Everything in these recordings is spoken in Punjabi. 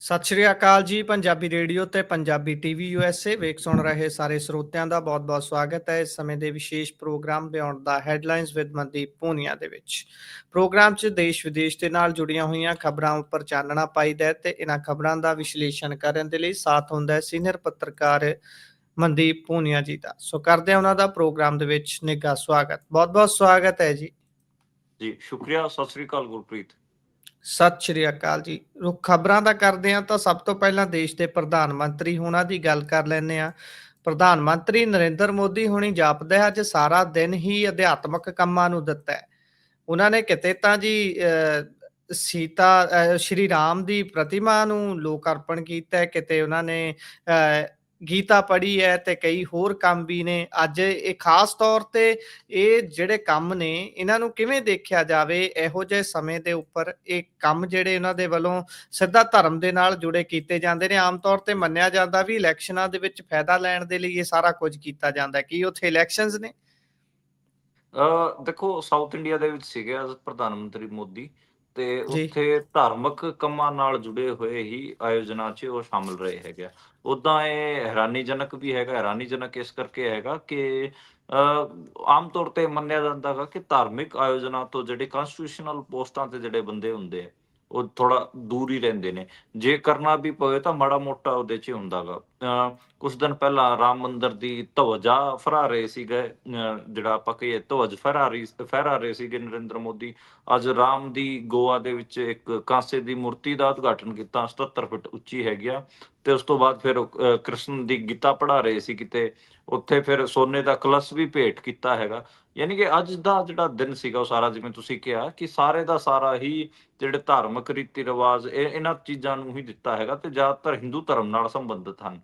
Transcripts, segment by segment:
ਸਤਿ ਸ਼੍ਰੀ ਅਕਾਲ ਜੀ। ਪੰਜਾਬੀ ਰੇਡੀਓ ਤੇ ਪੰਜਾਬੀ ਟੀਵੀ USA ਵੇਖ ਸੁਣ ਰਹੇ ਸਾਰੇ ਸਰੋਤਿਆਂ ਦਾ ਬਹੁਤ-ਬਹੁਤ ਸਵਾਗਤ ਹੈ। ਇਸ ਸਮੇਂ ਦੇ ਵਿਸ਼ੇਸ਼ programme beyond the headlines with Mandeep Punia ਦੇ ਵਿੱਚ। ਪ੍ਰੋਗਰਾਮ 'ਚ ਦੇਸ਼ ਵਿਦੇਸ਼ ਦੇ ਨਾਲ ਜੁੜੀਆਂ ਹੋਈਆਂ ਖਬਰਾਂ ਉੱਪਰ ਚਾਨਣਾ ਪਾਈਦਾ ਹੈ ਤੇ ਇਹਨਾਂ ਖਬਰਾਂ ਦਾ ਵਿਸ਼ਲੇਸ਼ਣ ਕਰਨ ਦੇ ਲਈ ਸਾਥ ਹੁੰਦਾ ਹੈ ਸੀਨੀਅਰ ਪੱਤਰਕਾਰ ਮਨਦੀਪ ਪੂਨੀਆ ਜੀ ਦਾ। ਸੋ ਕਰਦੇ ਹਾਂ ਉਹਨਾਂ ਦਾ ਪ੍ਰੋਗਰਾਮ ਦੇ ਵਿੱਚ ਨਿੱਘਾ ਸਵਾਗਤ। ਬਹੁਤ-ਬਹੁਤ ਸਵਾਗਤ ਹੈ ਜੀ। ਜੀ ਸ਼ੁਕਰੀਆ। ਸਤਿ ਸ੍ਰੀ ਅਕਾਲ ਗੁਰਪ੍ਰੀਤ। ਸਤਿ ਸ਼੍ਰੀ ਅਕਾਲ ਜੀ। ਰੁੱਖ ਖਬਰਾਂ ਦਾ ਕਰਦੇ ਹਾਂ ਤਾਂ ਸਭ ਤੋਂ ਪਹਿਲਾਂ ਦੇਸ਼ ਦੇ ਪ੍ਰਧਾਨ ਮੰਤਰੀ ਹੋਣਾ ਦੀ ਗੱਲ ਕਰ ਲੈਂਦੇ ਹਾਂ। ਪ੍ਰਧਾਨ ਮੰਤਰੀ ਨਰਿੰਦਰ ਮੋਦੀ ਹੋਣੀ ਜਾਪਦਾ ਅੱਜ ਸਾਰਾ ਦਿਨ ਹੀ ਅਧਿਆਤਮਕ ਕੰਮਾਂ ਨੂੰ ਦਿੱਤਾ ਹੈ। ਉਹਨਾਂ ਨੇ ਕਿਤੇ ਤਾਂ ਜੀ ਸ਼੍ਰੀ ਰਾਮ ਦੀ ਪ੍ਰਤਿਮਾ ਨੂੰ ਲੋਕ ਅਰਪਣ ਕੀਤਾ ਹੈ, ਕਿਤੇ ਉਹਨਾਂ ਨੇ ਗੀਤਾ ਪੜ੍ਹੀ ਹੈ ਤੇ ਕਈ ਹੋਰ ਕੰਮ ਵੀ ਨੇ। ਅੱਜ ਇਹ ਖਾਸ ਤੌਰ ਤੇ ਇਹ ਜਿਹੜੇ ਕੰਮ ਨੇ ਇਹਨਾਂ ਨੂੰ ਕਿਵੇਂ ਦੇਖਿਆ ਜਾਵੇ? ਇਹੋ ਜਿਹੇ ਸਮੇਂ ਦੇ ਉੱਪਰ ਇਹ ਕੰਮ ਜਿਹੜੇ ਇਹਨਾਂ ਦੇ ਵੱਲੋਂ ਸਿੱਧਾ ਧਰਮ ਦੇ ਨਾਲ ਜੁੜੇ ਕੀਤੇ ਜਾਂਦੇ ਨੇ। ਆਮ ਤੌਰ ਤੇ ਮੰਨਿਆ ਜਾਂਦਾ ਵੀ ਇਲੈਕਸ਼ਨਾਂ ਦੇ ਵਿੱਚ ਫਾਇਦਾ ਲੈਣ ਦੇ ਲਈ ਇਹ ਸਾਰਾ ਕੁਝ ਕੀਤਾ ਜਾਂਦਾ। ਕੀ ਉੱਥੇ ਇਲੈਕਸ਼ਨਸ ਨੇ? ਦੇਖੋ, ਸਾਊਥ ਇੰਡੀਆ ਦੇ ਵਿੱਚ ਸੀਗੇ ਅੱਜ ਪ੍ਰਧਾਨ ਮੰਤਰੀ ਮੋਦੀ, ਤੇ ਜੀ, ਉੱਥੇ ਧਾਰਮਿਕ ਕੰਮਾਂ ਨਾਲ ਜੁੜੇ ਹੋਏ ਹੀ ਆਯੋਜਨਾਂ 'ਚ ਉਹ ਸ਼ਾਮਿਲ ਰਹੇ ਹੈਗੇ ਆ। ਉੱਦਾਂ ਇਹ ਹੈਰਾਨੀਜਨਕ ਵੀ ਹੈਗਾ। ਹੈਰਾਨੀਜਨਕ ਇਸ ਕਰਕੇ ਹੈਗਾ ਕਿ ਆਮ ਤੌਰ ਤੇ ਮੰਨਿਆ ਜਾਂਦਾ ਗਾ ਕਿ ਧਾਰਮਿਕ ਆਯੋਜਨਾਂ ਤੋਂ ਜਿਹੜੇ ਕਾਂਸਟੀਟਿਊਸ਼ਨਲ ਪੋਸਟਾਂ ਤੇ ਜਿਹੜੇ ਬੰਦੇ ਹੁੰਦੇ ਆ, ਉਹ ਥੋੜਾ ਦੂਰ ਹੀ ਰਹਿੰਦੇ ਨੇ। ਜੇ ਕਰਨਾ ਵੀ ਪਵੇ ਤਾਂ ਮਾੜਾ ਮੋਟਾ ਉਹਦੇ 'ਚ ਹੀ ਹੁੰਦਾ ਗਾ। ਕੁਛ ਦਿਨ ਪਹਿਲਾਂ ਰਾਮ ਮੰਦਿਰ ਦੀ ਧਵਜਾ ਫਹਰਾ ਰਹੇ ਸੀਗੇ, ਜਿਹੜਾ ਆਪਾਂ ਕਹੀਏ ਧਵਜ ਫਹਿਰਾ ਰਹੇ ਸੀਗੇ ਨਰਿੰਦਰ ਮੋਦੀ। ਅੱਜ ਰਾਮ ਦੀ ਗੋਆ ਦੇ ਵਿੱਚ ਇੱਕ ਕਾਂਸੇ ਦੀ ਮੂਰਤੀ ਦਾ ਉਦਘਾਟਨ ਕੀਤਾ, 77 ਫੁੱਟ ਉੱਚੀ ਹੈਗੀ ਆ। ਤੇ ਉਸ ਤੋਂ ਬਾਅਦ ਫਿਰ ਉਹ ਕ੍ਰਿਸ਼ਨ ਦੀ ਗੀਤਾ ਪੜ੍ਹਾ ਰਹੇ ਸੀ ਕਿਤੇ, ਉੱਥੇ ਫਿਰ ਸੋਨੇ ਦਾ ਕਲਸ਼ ਵੀ ਭੇਟ ਕੀਤਾ ਹੈਗਾ। ਯਾਨੀ ਕਿ ਅੱਜ ਦਾ ਜਿਹੜਾ ਦਿਨ ਸੀਗਾ ਉਹ ਸਾਰਾ, ਜਿਵੇਂ ਤੁਸੀਂ ਕਿਹਾ ਕਿ ਸਾਰੇ ਦਾ ਸਾਰਾ ਹੀ ਜਿਹੜੇ ਧਾਰਮਿਕ ਰੀਤੀ ਰਿਵਾਜ ਇਹਨਾਂ ਚੀਜ਼ਾਂ ਨੂੰ ਹੀ ਦਿੱਤਾ ਹੈਗਾ ਤੇ ਜ਼ਿਆਦਾਤਰ ਹਿੰਦੂ ਧਰਮ ਨਾਲ ਸੰਬੰਧਿਤ ਹਨ।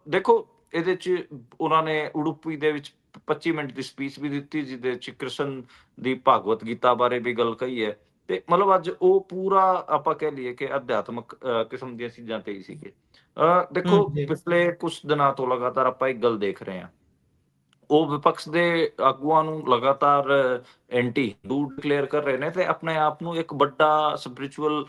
ਦੇਖੋ, ਇਹਦੇ 'ਚ ਉਹਨਾਂ ਨੇ ਉਡੁਪੀ ਦੇ ਵਿੱਚ 25 ਮਿੰਟ ਦੀ ਸਪੀਚ ਵੀ ਦਿੱਤੀ, ਜਿਹਦੇ 'ਚ ਕ੍ਰਿਸ਼ਨ ਦੀ ਭਾਗਵਤ ਗੀਤਾ ਬਾਰੇ ਵੀ ਗੱਲ ਕਹੀ ਹੈ। ਤੇ ਮਤਲਬ ਅੱਜ ਉਹ ਪੂਰਾ ਆਪਾਂ ਕਹਿ ਲਈਏ ਕਿ ਅਧਿਆਤਮਕ ਕਿਸਮ ਦੀਆਂ ਚੀਜ਼ਾਂ ਤੇ ਹੀ ਸੀਗੇ। ਦੇਖੋ, ਜੀ, ਪਿਛਲੇ ਕੁਛ ਦਿਨਾਂ ਤੋਂ ਲਗਾਤਾਰ ਆਪਾਂ ਇੱਕ ਗੱਲ ਦੇਖ ਰਹੇ ਹਾਂ। ਉਹ ਵਿਪਕਸ਼ ਦੇ ਆਗੂਆਂ ਨੂੰ ਲਗਾਤਾਰ ਐਂਟੀ ਹਿੰਦੂ ਡਿਕਲੇਅਰ ਕਰ ਰਹੇ ਨੇ ਤੇ ਆਪਣੇ ਆਪ ਨੂੰ ਇੱਕ ਵੱਡਾ ਸਪਿਰਿਚੁਅਲ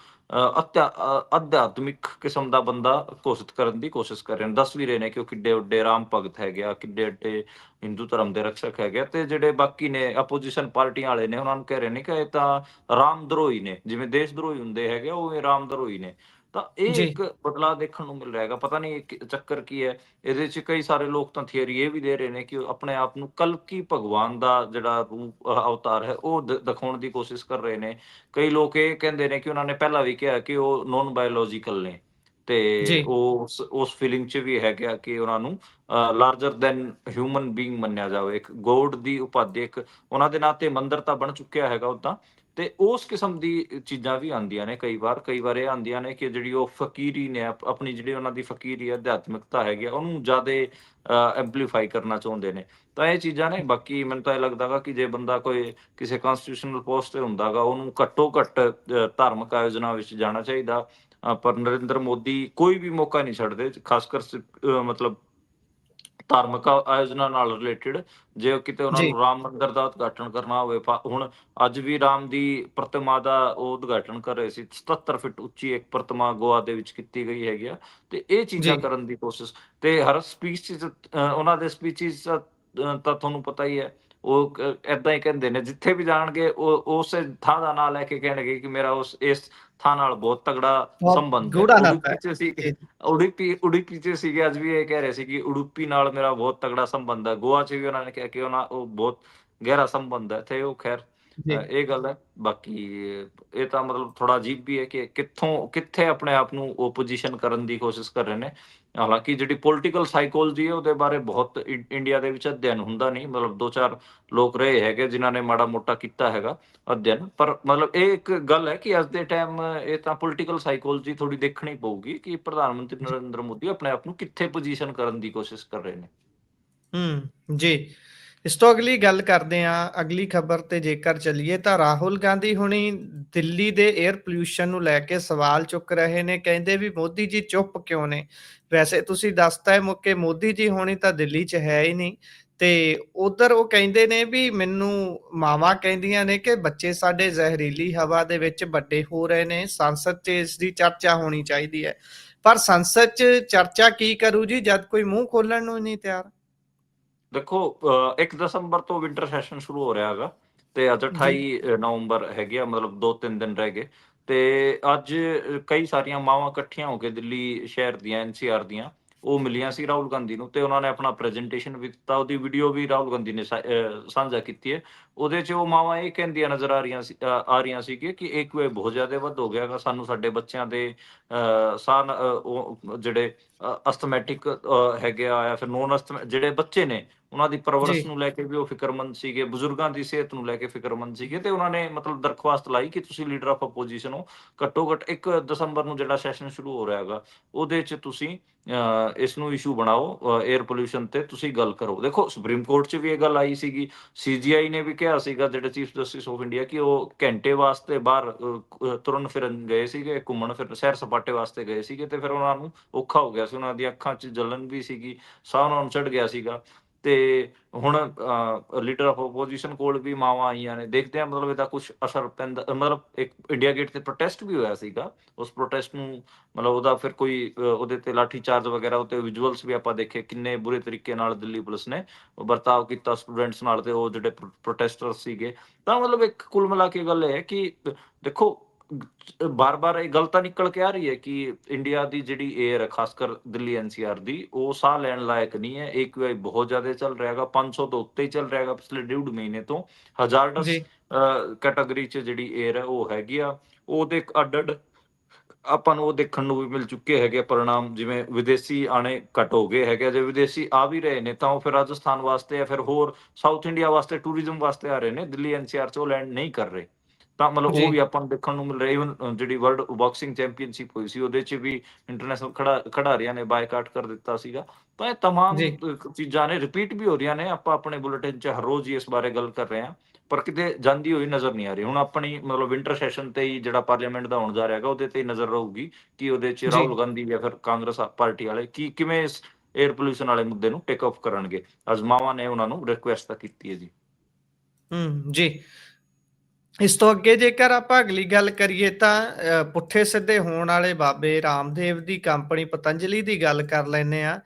ਅਧਿਆਤਮਿਕ ਕਿਸਮ ਦਾ ਬੰਦਾ ਘੋਸ਼ਿਤ ਕਰਨ ਦੀ ਕੋਸ਼ਿਸ਼ ਕਰ ਰਹੇ ਨੇ। ਦੱਸ ਵੀ ਰਹੇ ਨੇ ਕਿ ਉਹ ਕਿੱਡੇ ਵੱਡੇ ਰਾਮ ਭਗਤ ਹੈਗੇ ਆ, ਕਿੱਡੇ ਵੱਡੇ ਹਿੰਦੂ ਧਰਮ ਦੇ ਰਕਸ਼ਕ ਹੈਗੇ ਆ। ਤੇ ਜਿਹੜੇ ਬਾਕੀ ਨੇ ਆਪੋਜੀਸ਼ਨ ਪਾਰਟੀਆਂ ਵਾਲੇ ਨੇ, ਉਹਨਾਂ ਨੂੰ ਕਹਿ ਰਹੇ ਨੇ ਕਿ ਇਹ ਤਾਂ ਰਾਮ ਦਰੋਹੀ ਨੇ, ਜਿਵੇਂ ਦੇਸ਼ ਦਰੋਹੀ ਹੁੰਦੇ ਹੈਗੇ ਆ, ਉਵੇਂ ਰਾਮ ਦਰੋਹੀ ਨੇ। ਤਾਂ ਇਹ ਜੀ। ਇੱਕ ਬਦਲਾਅ ਦੇਖਣ ਨੂੰ ਮਿਲ ਰਿਹਾ ਹੈਗਾ। ਪਤਾ ਨਹੀਂ ਇਹ ਚੱਕਰ ਕੀ ਹੈ। ਇਹਦੇ 'ਚ ਕਈ ਸਾਰੇ ਲੋਕ ਤਾਂ ਥਿਊਰੀ ਇਹ ਵੀ ਦੇ ਰਹੇ ਨੇ ਕਿ ਉਹ ਆਪਣੇ ਆਪ ਨੂੰ ਕਲਕੀ ਭਗਵਾਨ ਦਾ ਜਿਹੜਾ ਰੂਪ ਅਵਤਾਰ ਹੈ ਉਹ ਦਿਖਾਉਣ ਦੀ ਕੋਸ਼ਿਸ਼ ਕਰ ਰਹੇ ਨੇ। ਕਈ ਲੋਕ ਇਹ ਕਹਿੰਦੇ ਨੇ ਕਿ ਉਹਨਾਂ ਨੇ ਪਹਿਲਾਂ ਵੀ ਕਿਹਾ ਕਿ ਉਹ ਨੋਨ ਬਾਇਓਲੋਜੀਕਲ ਨੇ ਤੇ ਜੀ, ਉਹ ਉਸ ਫੀਲਿੰਗ 'ਚ ਵੀ ਹੈਗੇ ਆ ਕਿ ਉਹਨਾਂ ਨੂੰ ਲਾਰਜਰ ਦੈਨ ਹਿਊਮਨ ਬੀਇੰਗ ਮੰਨਿਆ ਜਾਵੇ। ਇੱਕ ਗੋਡ ਦੀ ਉਪਾਧੀ, ਇੱਕ ਉਹਨਾਂ ਦੇ ਨਾਂ ਤੇ ਮੰਦਿਰ ਤਾਂ ਬਣ ਚੁੱਕਿਆ ਹੈਗਾ ਉੱਦਾਂ। ਤੇ ਉਸ ਕਿਸਮ ਦੀ ਚੀਜ਼ਾਂ ਵੀ ਆਉਂਦੀਆਂ ਨੇ ਕਈ ਵਾਰ ਇਹ ਆਉਂਦੀਆਂ ਨੇ ਕਿ ਜਿਹੜੀ ਉਹ ਫਕੀਰੀ ਨੇ, ਆਪਣੀ ਜਿਹੜੀ ਉਹਨਾਂ ਦੀ ਫਕੀਰੀ ਅਧਿਆਤਮਿਕਤਾ ਹੈਗੀ ਆ, ਉਹਨੂੰ ਜ਼ਿਆਦਾ ਐਂਪਲੀਫਾਈ ਕਰਨਾ ਚਾਹੁੰਦੇ ਨੇ। ਤਾਂ ਇਹ ਚੀਜ਼ਾਂ ਨੇ। ਬਾਕੀ ਮੈਨੂੰ ਤਾਂ ਇਹ ਲੱਗਦਾ ਗਾ ਕਿ ਜੇ ਬੰਦਾ ਕੋਈ ਕਿਸੇ ਕਾਂਸਟੀਟਿਊਸ਼ਨਲ ਪੋਸਟ ਤੇ ਹੁੰਦਾ ਗਾ, ਉਹਨੂੰ ਘੱਟੋ ਘੱਟ ਧਾਰਮਿਕ ਆਯੋਜਨਾ ਵਿੱਚ ਜਾਣਾ ਚਾਹੀਦਾ। ਪਰ ਨਰਿੰਦਰ ਮੋਦੀ ਕੋਈ ਵੀ ਮੌਕਾ ਨਹੀਂ ਛੱਡਦੇ, ਖਾਸ ਕਰ ਮਤਲਬ ਧਾਰਮਿਕ ਆਯੋਜਨਾ ਨਾਲ ਰਿਲੇਟਿਡ। ਜੇ ਕਿਤੇ ਉਹਨਾਂ ਜੀ, ਨੂੰ ਰਾਮ ਮੰਦਿਰ ਦਾ ਉਦਘਾਟਨ ਕਰਨਾ ਹੋਵੇ, ਹੁਣ ਅੱਜ ਵੀ ਰਾਮ ਦੀ ਪ੍ਰਤਿਮਾ ਦਾ ਉਹ ਉਦਘਾਟਨ ਕਰ ਰਹੇ ਸੀ। 77 ਫੁੱਟ ਉੱਚੀ ਇੱਕ ਪ੍ਰਤਿਮਾ ਗੋਆ ਦੇ ਵਿੱਚ ਕੀਤੀ ਗਈ ਹੈਗੀ ਆ। ਤੇ ਇਹ ਚੀਜ਼ਾਂ ਜੀ। ਕਰਨ ਦੀ ਕੋਸ਼ਿਸ਼, ਤੇ ਹਰ ਸਪੀਚ 'ਚ ਉਹਨਾਂ ਦੇ ਸਪੀਚਿਸ ਤਾਂ ਤੁਹਾਨੂੰ ਪਤਾ ਹੀ ਹੈ, ਉਹ ਏਦਾਂ ਹੀ ਕਹਿੰਦੇ ਨੇ। ਜਿੱਥੇ ਵੀ ਜਾਣਗੇ ਉਹ ਉਸੇ ਥਾਂ ਦਾ ਨਾਂ ਲੈ ਕੇ ਕਹਿਣਗੇ ਕਿ ਮੇਰਾ ਇਸ ਥਾਂ ਨਾਲ ਬਹੁਤ ਤਗੜਾ ਬਹੁਤ ਸੰਬੰਧ ਹੈ। ਗੂੜਾ ਨਾਤਾ ਉਡੂਪੀ ਹੈ। 'ਚ ਸੀ, ਜੀ, ਉਡੂਪੀ 'ਚ ਸੀਗੇ, ਅੱਜ ਵੀ ਇਹ ਕਹਿ ਰਹੇ ਸੀ ਕਿ ਉਡੂਪੀ ਨਾਲ ਮੇਰਾ ਬਹੁਤ ਤਗੜਾ ਸੰਬੰਧ ਹੈ। ਗੋਆ 'ਚ ਵੀ ਉਹਨਾਂ ਨੇ ਕਿਹਾ ਕਿ ਉਹ ਬਹੁਤ ਗਹਿਰਾ ਸੰਬੰਧ ਹੈ। ਤੇ ਉਹ ਖੈਰ ਜੀ। ਇਹ ਗੱਲ ਹੈ। ਬਾਕੀ ਇਹ ਤਾਂ ਮਤਲਬ ਥੋੜਾ ਅਜੀਬ ਵੀ ਹੈ ਕਿ ਕਿੱਥੇ ਆਪਣੇ ਆਪ ਨੂੰ ਓਪੋਜੀਸ਼ਨ ਕਰਨ ਦੀ ਕੋਸ਼ਿਸ਼ ਕਰ ਰਹੇ ਨੇ। ਹਾਲਾਂਕਿ ਜਿਹੜੀ ਪੋਲੀਟੀਕਲ ਸਾਈਕੋਲੋਜੀ ਹੈ ਉਹਦੇ ਬਾਰੇ ਬਹੁਤ ਇੰਡੀਆ ਦੇ ਵਿੱਚ ਅਧਿਐਨ ਹੁੰਦਾ ਨਹੀਂ। ਮਤਲਬ 2-4 ਲੋਕ ਰਹੇ ਹੈਗੇ ਜਿਨ੍ਹਾਂ ਨੇ ਮਾੜਾ ਮੋਟਾ ਕੀਤਾ ਹੈਗਾ ਅਧਿਐਨ। ਪਰ ਮਤਲਬ ਇਹ ਇੱਕ ਗੱਲ ਹੈ ਕਿ ਅੱਜ ਦੇ ਟਾਈਮ ਇਹ ਤਾਂ ਪੋਲੀਟੀਕਲ ਸਾਈਕੋਲੋਜੀ ਥੋੜੀ ਦੇਖਣੀ ਪਊਗੀ ਕਿ ਪ੍ਰਧਾਨ ਮੰਤਰੀ ਨਰਿੰਦਰ ਮੋਦੀ ਆਪਣੇ ਆਪ ਨੂੰ ਕਿੱਥੇ ਪੋਜੀਸ਼ਨ ਕਰਨ ਦੀ ਕੋਸ਼ਿਸ਼ ਕਰ ਰਹੇ ਨੇ। ਜੀ। ਇਸ ਤੋਂ ਅਗਲੀ ਗੱਲ ਕਰਦੇ ਹਾਂ, ਅਗਲੀ ਖਬਰ ਤੇ ਜੇਕਰ ਚੱਲੀਏ ਤਾਂ ਰਾਹੁਲ ਗਾਂਧੀ ਹੁਣੀ ਦਿੱਲੀ ਦੇ 에ਅਰ ਪੋਲਿਊਸ਼ਨ ਨੂੰ ਲੈ ਕੇ ਸਵਾਲ ਚੁੱਕ ਰਹੇ ਨੇ। ਕਹਿੰਦੇ ਵੀ ਮੋਦੀ ਜੀ ਚੁੱਪ ਕਿਉਂ ਨੇ? ਵੈਸੇ ਤੁਸੀਂ ਦੱਸਤਾ ਹੈ ਕਿ ਮੋਦੀ ਜੀ ਹੋਣੀ ਤਾਂ ਦਿੱਲੀ 'ਚ ਹੈ ਹੀ ਨਹੀਂ ਤੇ ਉਧਰ ਉਹ ਕਹਿੰਦੇ ਨੇ ਵੀ ਮੈਨੂੰ ਮਾਵਾਂ ਕਹਿੰਦੀਆਂ ਨੇ ਕਿ ਬੱਚੇ ਸਾਡੇ ਜ਼ਹਿਰੀਲੀ ਹਵਾ ਦੇ ਵਿੱਚ ਵੱਡੇ ਹੋ ਰਹੇ ਨੇ, ਸੰਸਦ 'ਚ ਇਸ ਦੀ ਚਰਚਾ ਹੋਣੀ ਚਾਹੀਦੀ ਹੈ। ਪਰ ਸੰਸਦ 'ਚ ਚਰਚਾ ਕੀ ਕਰੂ ਜੀ, ਜਦ ਕੋਈ ਮੂੰਹ ਖੋਲਣ ਨੂੰ ਹੀ ਨਹੀਂ ਤਿਆਰ। ਦੇਖੋ 1 ਦਸੰਬਰ ਤੋਂ ਵਿੰਟਰ ਸੈਸ਼ਨ ਸ਼ੁਰੂ ਹੋ ਰਿਹਾ ਹੈਗਾ ਤੇ ਅੱਜ ਜੀ 28 ਨਵੰਬਰ ਹੈਗੇ ਆ, ਮਤਲਬ 2-3 ਦਿਨ ਰਹਿ ਗਏ ਤੇ ਅੱਜ ਕਈ ਸਾਰੀਆਂ ਮਾਵਾਂ ਇਕੱਠੀਆਂ ਹੋ ਕੇ ਦਿੱਲੀ ਸ਼ਹਿਰ ਦੀਆਂ, ਐਨਸੀਆਰ ਦੀਆਂ, ਉਹ ਮਿਲੀਆਂ ਸੀ ਰਾਹੁਲ ਗਾਂਧੀ ਨੂੰ ਤੇ ਉਹਨਾਂ ਨੇ ਆਪਣਾ ਪ੍ਰੈਜੈਂਟੇਸ਼ਨ ਵੀ ਦਿੱਤਾ। ਉਹਦੀ ਵੀਡੀਓ ਵੀ ਰਾਹੁਲ ਗਾਂਧੀ ਨੇ ਸਾਂਝਾ ਕੀਤੀ ਹੈ। ਉਹਦੇ 'ਚ ਉਹ ਮਾਵਾਂ ਇਹ ਕਹਿੰਦੀਆਂ ਨਜ਼ਰ ਆ ਰਹੀਆਂ ਸੀਗੀਆਂ ਕਿ ਇਹ ਕੋਈ ਬਹੁਤ ਜ਼ਿਆਦਾ ਵੱਧ ਹੋ ਗਿਆ ਹੈਗਾ, ਸਾਨੂੰ ਸਾਡੇ ਬੱਚਿਆਂ ਦੇ ਉਹ ਜਿਹੜੇ ਅਸਥਮੈਟਿਕ ਹੈਗੇ ਆ ਜਾਂ ਫਿਰ ਨੋਨ ਅਸਥਮੈ ਜਿਹੜੇ ਬੱਚੇ ਨੇ ਉਹਨਾਂ ਦੀ ਜੀ ਪਰਵਰਿਸ਼ ਨੂੰ ਲੈ ਕੇ ਵੀ ਉਹ ਫਿਕਰਮੰਦ ਸੀਗੇ, ਬਜ਼ੁਰਗਾਂ ਦੀ ਸਿਹਤ ਨੂੰ ਲੈ ਕੇ ਫਿਕਰਮੰਦ ਸੀਗੇ ਤੇ ਉਹਨਾਂ ਨੇ ਮਤਲਬ ਦਰਖਾਸਤ ਲਾਈ ਕਿ ਤੁਸੀਂ ਲੀਡਰ ਆਫ ਅਪੋਜੀਸ਼ਨ ਹੋ, ਘੱਟੋ ਘੱਟ 1 ਦਸੰਬਰ ਨੂੰ ਜਿਹੜਾ ਸੈਸ਼ਨ ਸ਼ੁਰੂ ਹੋ ਰਿਹਾ ਹੈਗਾ ਉਹਦੇ 'ਚ ਤੁਸੀਂ ਇਸ ਨੂੰ ਇਸ਼ੂ ਬਣਾਓ, 에ਅਰ ਪੋਲਿਊਸ਼ਨ ਤੇ ਤੁਸੀਂ ਗੱਲ ਕਰੋ। ਦੇਖੋ ਸੁਪਰੀਮ ਕੋਰਟ 'ਚ ਵੀ ਇਹ ਗੱਲ ਆਈ ਸੀਗੀ, ਸੀਜੀਆਈ ਨੇ ਵੀ ਕਿਹਾ ਸੀਗਾ, ਜਿਹੜੇ ਚੀਫ ਜਸਟਿਸ ਆਫ ਇੰਡੀਆ, ਕਿ ਉਹ ਘੰਟੇ ਵਾਸਤੇ ਬਾਹਰ ਤੁਰਨ ਫਿਰਨ ਗਏ ਸੀਗੇ, ਘੁੰਮਣ ਫਿਰਨ, ਸੈਰ ਸਪਾਟੇ ਵਾਸਤੇ ਗਏ ਸੀਗੇ ਤੇ ਫਿਰ ਉਹਨਾਂ ਨੂੰ ਔਖਾ ਹੋ ਗਿਆ ਸੀ, ਉਹਨਾਂ ਦੀਆਂ ਅੱਖਾਂ 'ਚ ਜਲਨ ਵੀ ਸੀਗੀ, ਸਾਹ ਉਹਨਾਂ ਨੂੰ ਚੜ੍ਹ ਗਿਆ ਸੀਗਾ ਤੇ ਹੁਣ ਲੀਡਰ ਆਫ ਆਪੋਜੀਸ਼ਨ ਕੋਲ ਵੀ ਮਾਵਾਂ ਆਈਆਂ ਨੇ। ਦੇਖਦੇ ਹਾਂ ਮਤਲਬ ਇਹਦਾ ਕੁਛ ਅਸਰ ਪੈਂਦਾ, ਮਤਲਬ ਇੱਕ ਇੰਡੀਆ ਗੇਟ ਤੇ ਪ੍ਰੋਟੈਸਟ ਵੀ ਹੋਇਆ ਸੀਗਾ, ਉਸ ਪ੍ਰੋਟੈਸਟ ਨੂੰ ਮਤਲਬ ਉਹਦਾ ਫਿਰ ਕੋਈ ਉਹਦੇ ਤੇ ਲਾਠੀ ਚਾਰਜ ਵਗੈਰਾ, ਉਹਤੇ ਵਿਜ਼ੂਅਲਸ ਵੀ ਆਪਾਂ ਦੇਖੇ ਕਿੰਨੇ ਬੁਰੇ ਤਰੀਕੇ ਨਾਲ ਦਿੱਲੀ ਪੁਲਿਸ ਨੇ ਵਰਤਾਓ ਕੀਤਾ ਸਟੂਡੈਂਟਸ ਨਾਲ ਤੇ ਉਹ ਜਿਹੜੇ ਪ੍ਰੋਟੈਸਟਰ ਸੀਗੇ। ਤਾਂ ਮਤਲਬ ਇੱਕ ਕੁੱਲ ਮਿਲਾ ਕੇ ਗੱਲ ਇਹ ਹੈ ਕਿ ਦੇਖੋ ਬਾਰ-ਬਾਰ ਇਹ ਗੱਲ ਤਾਂ ਨਿਕਲ ਕੇ ਆ ਰਹੀ ਹੈ ਕਿ ਇੰਡੀਆ ਦੀ ਜਿਹੜੀ ਏਅਰ ਹੈ, ਖਾਸ ਕਰ ਦਿੱਲੀ ਐਨਸੀਆਰ ਦੀ, ਉਹ ਸਾਹ ਲੈਣ ਲਾਇਕ ਨਹੀਂ ਹੈ। AQI ਬਹੁਤ ਜ਼ਿਆਦਾ ਚੱਲ ਰਿਹਾ ਹੈਗਾ, 500 ਤੋਂ ਉੱਤੇ ਹੀ ਚੱਲ ਰਿਹਾ ਹੈਗਾ ਪਿਛਲੇ 1.5 ਮਹੀਨੇ ਤੋਂ। ਹਜ਼ਾਰਡਸ ਜੀ ਕੈਟਾਗਰੀ 'ਚ ਜਿਹੜੀ ਏਅਰ ਹੈ ਉਹ ਹੈਗੀ ਆ, ਉਹਦੇ ਅੱਡ-ਅੱਡ ਆਪਾਂ ਨੂੰ ਉਹ ਦੇਖਣ ਨੂੰ ਵੀ ਮਿਲ ਚੁੱਕੇ ਹੈਗੇ परिणाम, ਜਿਵੇਂ ਵਿਦੇਸ਼ੀ ਆਣੇ ਘੱਟ ਹੋ ਗਏ ਹੈਗੇ। ਜੇ ਵਿਦੇਸ਼ੀ ਆ ਵੀ ਰਹੇ ਨੇ ਤਾਂ ਉਹ ਫਿਰ ਰਾਜਸਥਾਨ ਵਾਸਤੇ ਜਾਂ ਫਿਰ ਹੋਰ ਸਾਊਥ ਇੰਡੀਆ ਵਾਸਤੇ ਟੂਰਿਜ਼ਮ ਵਾਸਤੇ ਆ ਰਹੇ ਨੇ, ਦਿੱਲੀ ਐਨਸੀਆਰ 'ਚ ਉਹ ਲੈਂਡ ਨਹੀਂ ਕਰ ਰਹੇ। ਤਾਂ ਮਤਲਬ ਜੀ ਉਹ ਵੀ ਆਪਾਂ ਨੂੰ ਦੇਖਣ ਨੂੰ ਮਿਲ ਰਿਹਾ। ਈਵਨ ਜਿਹੜੀ ਵਰਲਡ ਬਾਕਸਿੰਗ ਚੈਂਪੀਅਨਸ਼ਿਪ ਹੋਈ ਸੀ ਉਹਦੇ 'ਚ ਵੀ ਇੰਟਰਨੈਸ਼ਨਲ ਖਿਡਾਰੀਆਂ ਨੇ ਬਾਈਕਾਟ ਕਰ ਦਿੱਤਾ ਸੀਗਾ। ਤਾਂ ਇਹ ਤਮਾਮ ਜੀ ਚੀਜ਼ਾਂ ਨੇ, ਰਿਪੀਟ ਵੀ ਹੋ ਰਹੀਆਂ ਨੇ। ਆਪਾਂ ਆਪਣੇ ਬੁਲੇਟਿਨ 'ਚ ਹਰ ਰੋਜ਼ ਹੀ ਇਸ ਬਾਰੇ ਗੱਲ ਕਰ ਰਹੇ ਹਾਂ, ਪਰ ਕਿਤੇ ਜਾਂਦੀ ਹੋਈ ਨਜ਼ਰ ਨਹੀਂ ਆ ਰਹੀ। ਹੁਣ ਆਪਣੀ ਮਤਲਬ ਵਿੰਟਰ ਸੈਸ਼ਨ ਤੇ ਹੀ ਜਿਹੜਾ ਪਾਰਲੀਮੈਂਟ ਦਾ ਹੋਣ ਜਾ ਰਿਹਾ ਹੈਗਾ, ਉਹਦੇ ਤੇ ਹੀ ਨਜ਼ਰ ਰਹੂਗੀ ਕਿ ਉਹਦੇ 'ਚ ਜੀ ਰਾਹੁਲ ਗਾਂਧੀ ਜਾਂ ਫਿਰ ਕਾਂਗਰਸ ਪਾਰਟੀ ਵਾਲੇ ਕਿਵੇਂ ਇਸ ਏਅਰ ਪੋਲਿਊਸ਼ਨ ਵਾਲੇ ਮੁੱਦੇ ਨੂੰ ਟੇਕ ਆਫ ਕਰਨਗੇ। ਅੱਜ ਮਾਵਾਂ ਨੇ ਉਹਨਾਂ ਨੂੰ ਰਿਕੁਐਸਟ ਤਾਂ ਕੀਤੀ ਹੈ ਜੀ। ਜੀ। ਇਸ ਤੋਂ ਅੱਗੇ ਜੇਕਰ ਆਪਾਂ ਅਗਲੀ ਗੱਲ ਕਰੀਏ ਤਾਂ ਪੁੱਠੇ ਸਿੱਧੇ ਹੋਣ ਵਾਲੇ ਬਾਬੇ ਰਾਮਦੇਵ ਦੀ ਕੰਪਨੀ ਪਤੰਜਲੀ ਦੀ ਗੱਲ ਕਰ ਲੈਂਦੇ ਆ।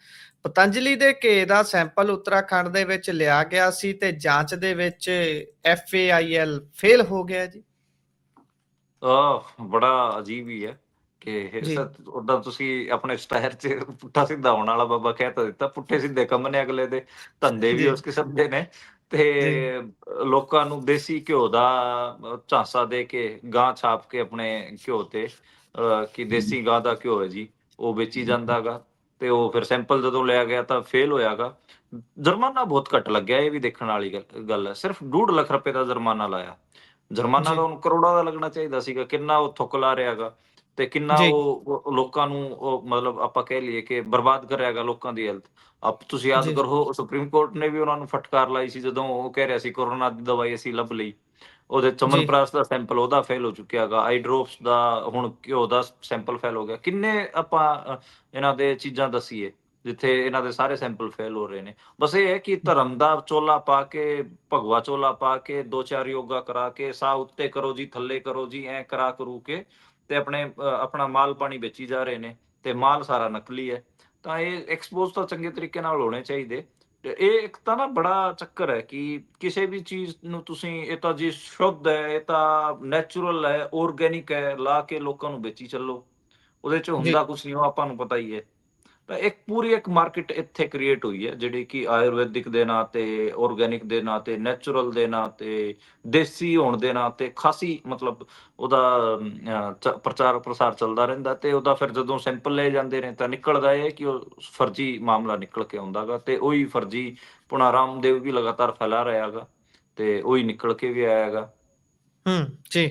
ਪਤੰਜਲੀ ਦੇ ਘੇ ਦਾ ਸੈਂਪਲ ਉੱਤਰਾਖੰਡ ਦੇ ਵਿੱਚ ਲਿਆ ਗਿਆ ਸੀ ਤੇ ਜਾਂਚ ਦੇ ਵਿੱਚ FAIL ਫੇਲ ਹੋ ਗਿਆ ਜੀ। ਬੜਾ ਅਜੀਬ ਹੀ ਹੈ ਕਿ ਜੀ ਓਦਾਂ ਤੁਸੀਂ ਆਪਣੇ ਸ਼ਹਿਰ 'ਚ ਪੁੱਠਾ ਸਿੱਧਾ ਹੋਣ ਵਾਲਾ ਬਾਬਾ ਕਹਿ ਤਾਂ ਦਿੱਤਾ। ਪੁੱਠੇ ਸਿੱਧੇ ਕੰਮ ਨੇ ਅਗਲੇ ਦੇ, ਧੰਦੇ ਵੀ ਜੀ ਉਸ ਕਿਸਮ ਦੇ ਨੇ ਤੇ ਜੀ ਲੋਕਾਂ ਨੂੰ ਦੇਸੀ ਘਿਓ ਦਾ ਝਾਂਸਾ ਦੇ ਕੇ, ਗਾਂ ਛਾਪ ਕੇ ਆਪਣੇ ਘਿਓ ਤੇ ਕਿ ਦੇਸੀ ਗਾਂ ਦਾ ਘਿਓ ਹੈ ਜੀ, ਉਹ ਵੇਚੀ ਜਾਂਦਾ ਗਾ। ਤੇ ਉਹ ਫਿਰ ਸੈਂਪਲ ਜਦੋਂ ਲਿਆ ਗਿਆ ਤਾਂ ਫੇਲ ਹੋਇਆ ਗਾ। ਜੁਰਮਾਨਾ ਬਹੁਤ ਘੱਟ ਲੱਗਿਆ, ਇਹ ਵੀ ਦੇਖਣ ਵਾਲੀ ਗੱਲ ਹੈ। ਸਿਰਫ 2.5 ਲੱਖ ਰੁਪਏ ਦਾ ਜੁਰਮਾਨਾ ਲਾਇਆ। ਜੁਰਮਾਨਾ ਜੀ ਤਾਂ ਉਹਨੂੰ ਕਰੋੜਾਂ ਦਾ ਲੱਗਣਾ ਚਾਹੀਦਾ ਸੀਗਾ। ਕਿੰਨਾ ਉਹ ਥੁੱਕ ਲਾ ਰਿਹਾ ਗਾ ਤੇ ਕਿੰਨਾ ਜੀ ਉਹ ਲੋਕਾਂ ਨੂੰ ਉਹ ਮਤਲਬ ਆਪਾਂ ਕਹਿ ਲਈਏ ਕਿ ਬਰਬਾਦ ਕਰ ਰਿਹਾ ਗਾ ਲੋਕਾਂ ਦੀ ਹੈਲਥ। ਤੁਸੀਂ ਯਾਦ ਜੀ ਕਰੋ ਸੁਪਰੀਮ ਕੋਰਟ ਨੇ ਵੀ ਉਹਨਾਂ ਨੂੰ ਫਟਕਾਰ ਲਾਈ ਸੀ ਜਦੋਂ ਉਹ ਕਹਿ ਰਿਹਾ ਸੀ ਕੋਰੋਨਾ ਦੀ ਦਵਾਈ ਅਸੀਂ ਲੱਭ ਲਈ। ਉਹਦੇ ਜੀ ਚਮਨਪ੍ਰਾਸ਼ ਦਾ ਸੈਂਪਲ ਉਹਦਾ ਫੇਲ ਹੋ ਚੁੱਕਿਆ ਗਾ, ਆਈ ਡ੍ਰੌਪਸ ਦਾ, ਹੁਣ ਘਿਓ ਦਾ ਸੈਂਪਲ ਫੇਲ ਹੋ ਗਿਆ। ਕਿੰਨੇ ਆਪਾਂ ਇਹਨਾਂ ਦੇ ਚੀਜ਼ਾਂ ਦੱਸੀਏ ਜਿੱਥੇ ਇਹਨਾਂ ਦੇ ਸਾਰੇ ਸੈਂਪਲ ਫੇਲ ਹੋ ਰਹੇ ਨੇ। ਬਸ ਇਹ ਹੈ ਕਿ ਧਰਮ ਦਾ ਚੋਲਾ ਪਾ ਕੇ, ਭਗਵਾ ਚੋਲਾ ਪਾ ਕੇ, 2-4 ਯੋਗਾ ਕਰਾ ਕੇ, ਸਾਹ ਉੱਤੇ ਕਰੋ ਜੀ, ਥੱਲੇ ਕਰੋ ਜੀ, ਐਂ ਕਰਾ ਕਰੂ ਕੇ ਤੇ ਆਪਣਾ ਮਾਲ ਪਾਣੀ ਵੇਚੀ ਜਾ ਰਹੇ ਨੇ ਤੇ ਮਾਲ ਸਾਰਾ ਨਕਲੀ ਹੈ। ਤਾਂ ਇਹ ਐਕਸਪੋਜ਼ ਤਾਂ ਚੰਗੇ ਤਰੀਕੇ ਨਾਲ ਹੋਣੇ ਚਾਹੀਦੇ। ਤੇ ਇਹ ਇੱਕ ਤਾਂ ਨਾ ਬੜਾ ਚੱਕਰ ਹੈ ਕਿ ਕਿਸੇ ਵੀ ਚੀਜ਼ ਨੂੰ ਤੁਸੀਂ ਇਹ ਤਾਂ ਜੀ ਸ਼ੁੱਧ ਹੈ, ਇਹ ਤਾਂ ਨੈਚੁਰਲ ਹੈ, ਆਰਗੈਨਿਕ ਹੈ, ਲਾ ਕੇ ਲੋਕਾਂ ਨੂੰ ਵੇਚੀ ਚੱਲੋ। ਉਹਦੇ 'ਚ ਜੀ ਹੁੰਦਾ ਕੁਛ ਨਹੀਂ, ਉਹ ਆਪਾਂ ਨੂੰ ਪਤਾ ਹੀ ਹੈ। ਤਾਂ ਇੱਕ ਪੂਰੀ ਇੱਕ ਮਾਰਕੀਟ ਇੱਥੇ ਕ੍ਰੀਏਟ ਹੋਈ ਹੈ ਜਿਹੜੀ ਕਿ ਆਯੁਰਵੈਦਿਕ ਦੇ ਨਾਂ ਤੇ, ਆਰਗੈਨਿਕ ਦੇ ਨਾਂ ਤੇ, ਨੈਚੁਰਲ ਦੇ ਨਾਂ ਤੇ, ਦੇਸੀ ਹੋਣ ਦੇ ਨਾਂ ਤੇ ਖਾਸੀ ਮਤਲਬ ਉਹਦਾ ਪ੍ਰਚਾਰ ਪ੍ਰਸਾਰ ਚੱਲਦਾ ਰਹਿੰਦਾ ਤੇ ਉਹਦਾ ਫਿਰ ਜਦੋਂ ਸੈਂਪਲ ਲਏ ਜਾਂਦੇ ਨੇ ਤਾਂ ਨਿਕਲਦਾ ਇਹ ਕਿ ਉਹ ਫਰਜ਼ੀ ਮਾਮਲਾ ਨਿਕਲ ਕੇ ਆਉਂਦਾ ਗਾ ਤੇ ਉਹੀ ਫਰਜ਼ੀ ਪੁਣਾ ਰਾਮਦੇਵ ਵੀ ਲਗਾਤਾਰ ਫੈਲਾ ਰਿਹਾ ਗਾ ਤੇ ਉਹੀ ਨਿਕਲ ਕੇ ਵੀ ਆਇਆ ਗਾ। ਜੀ।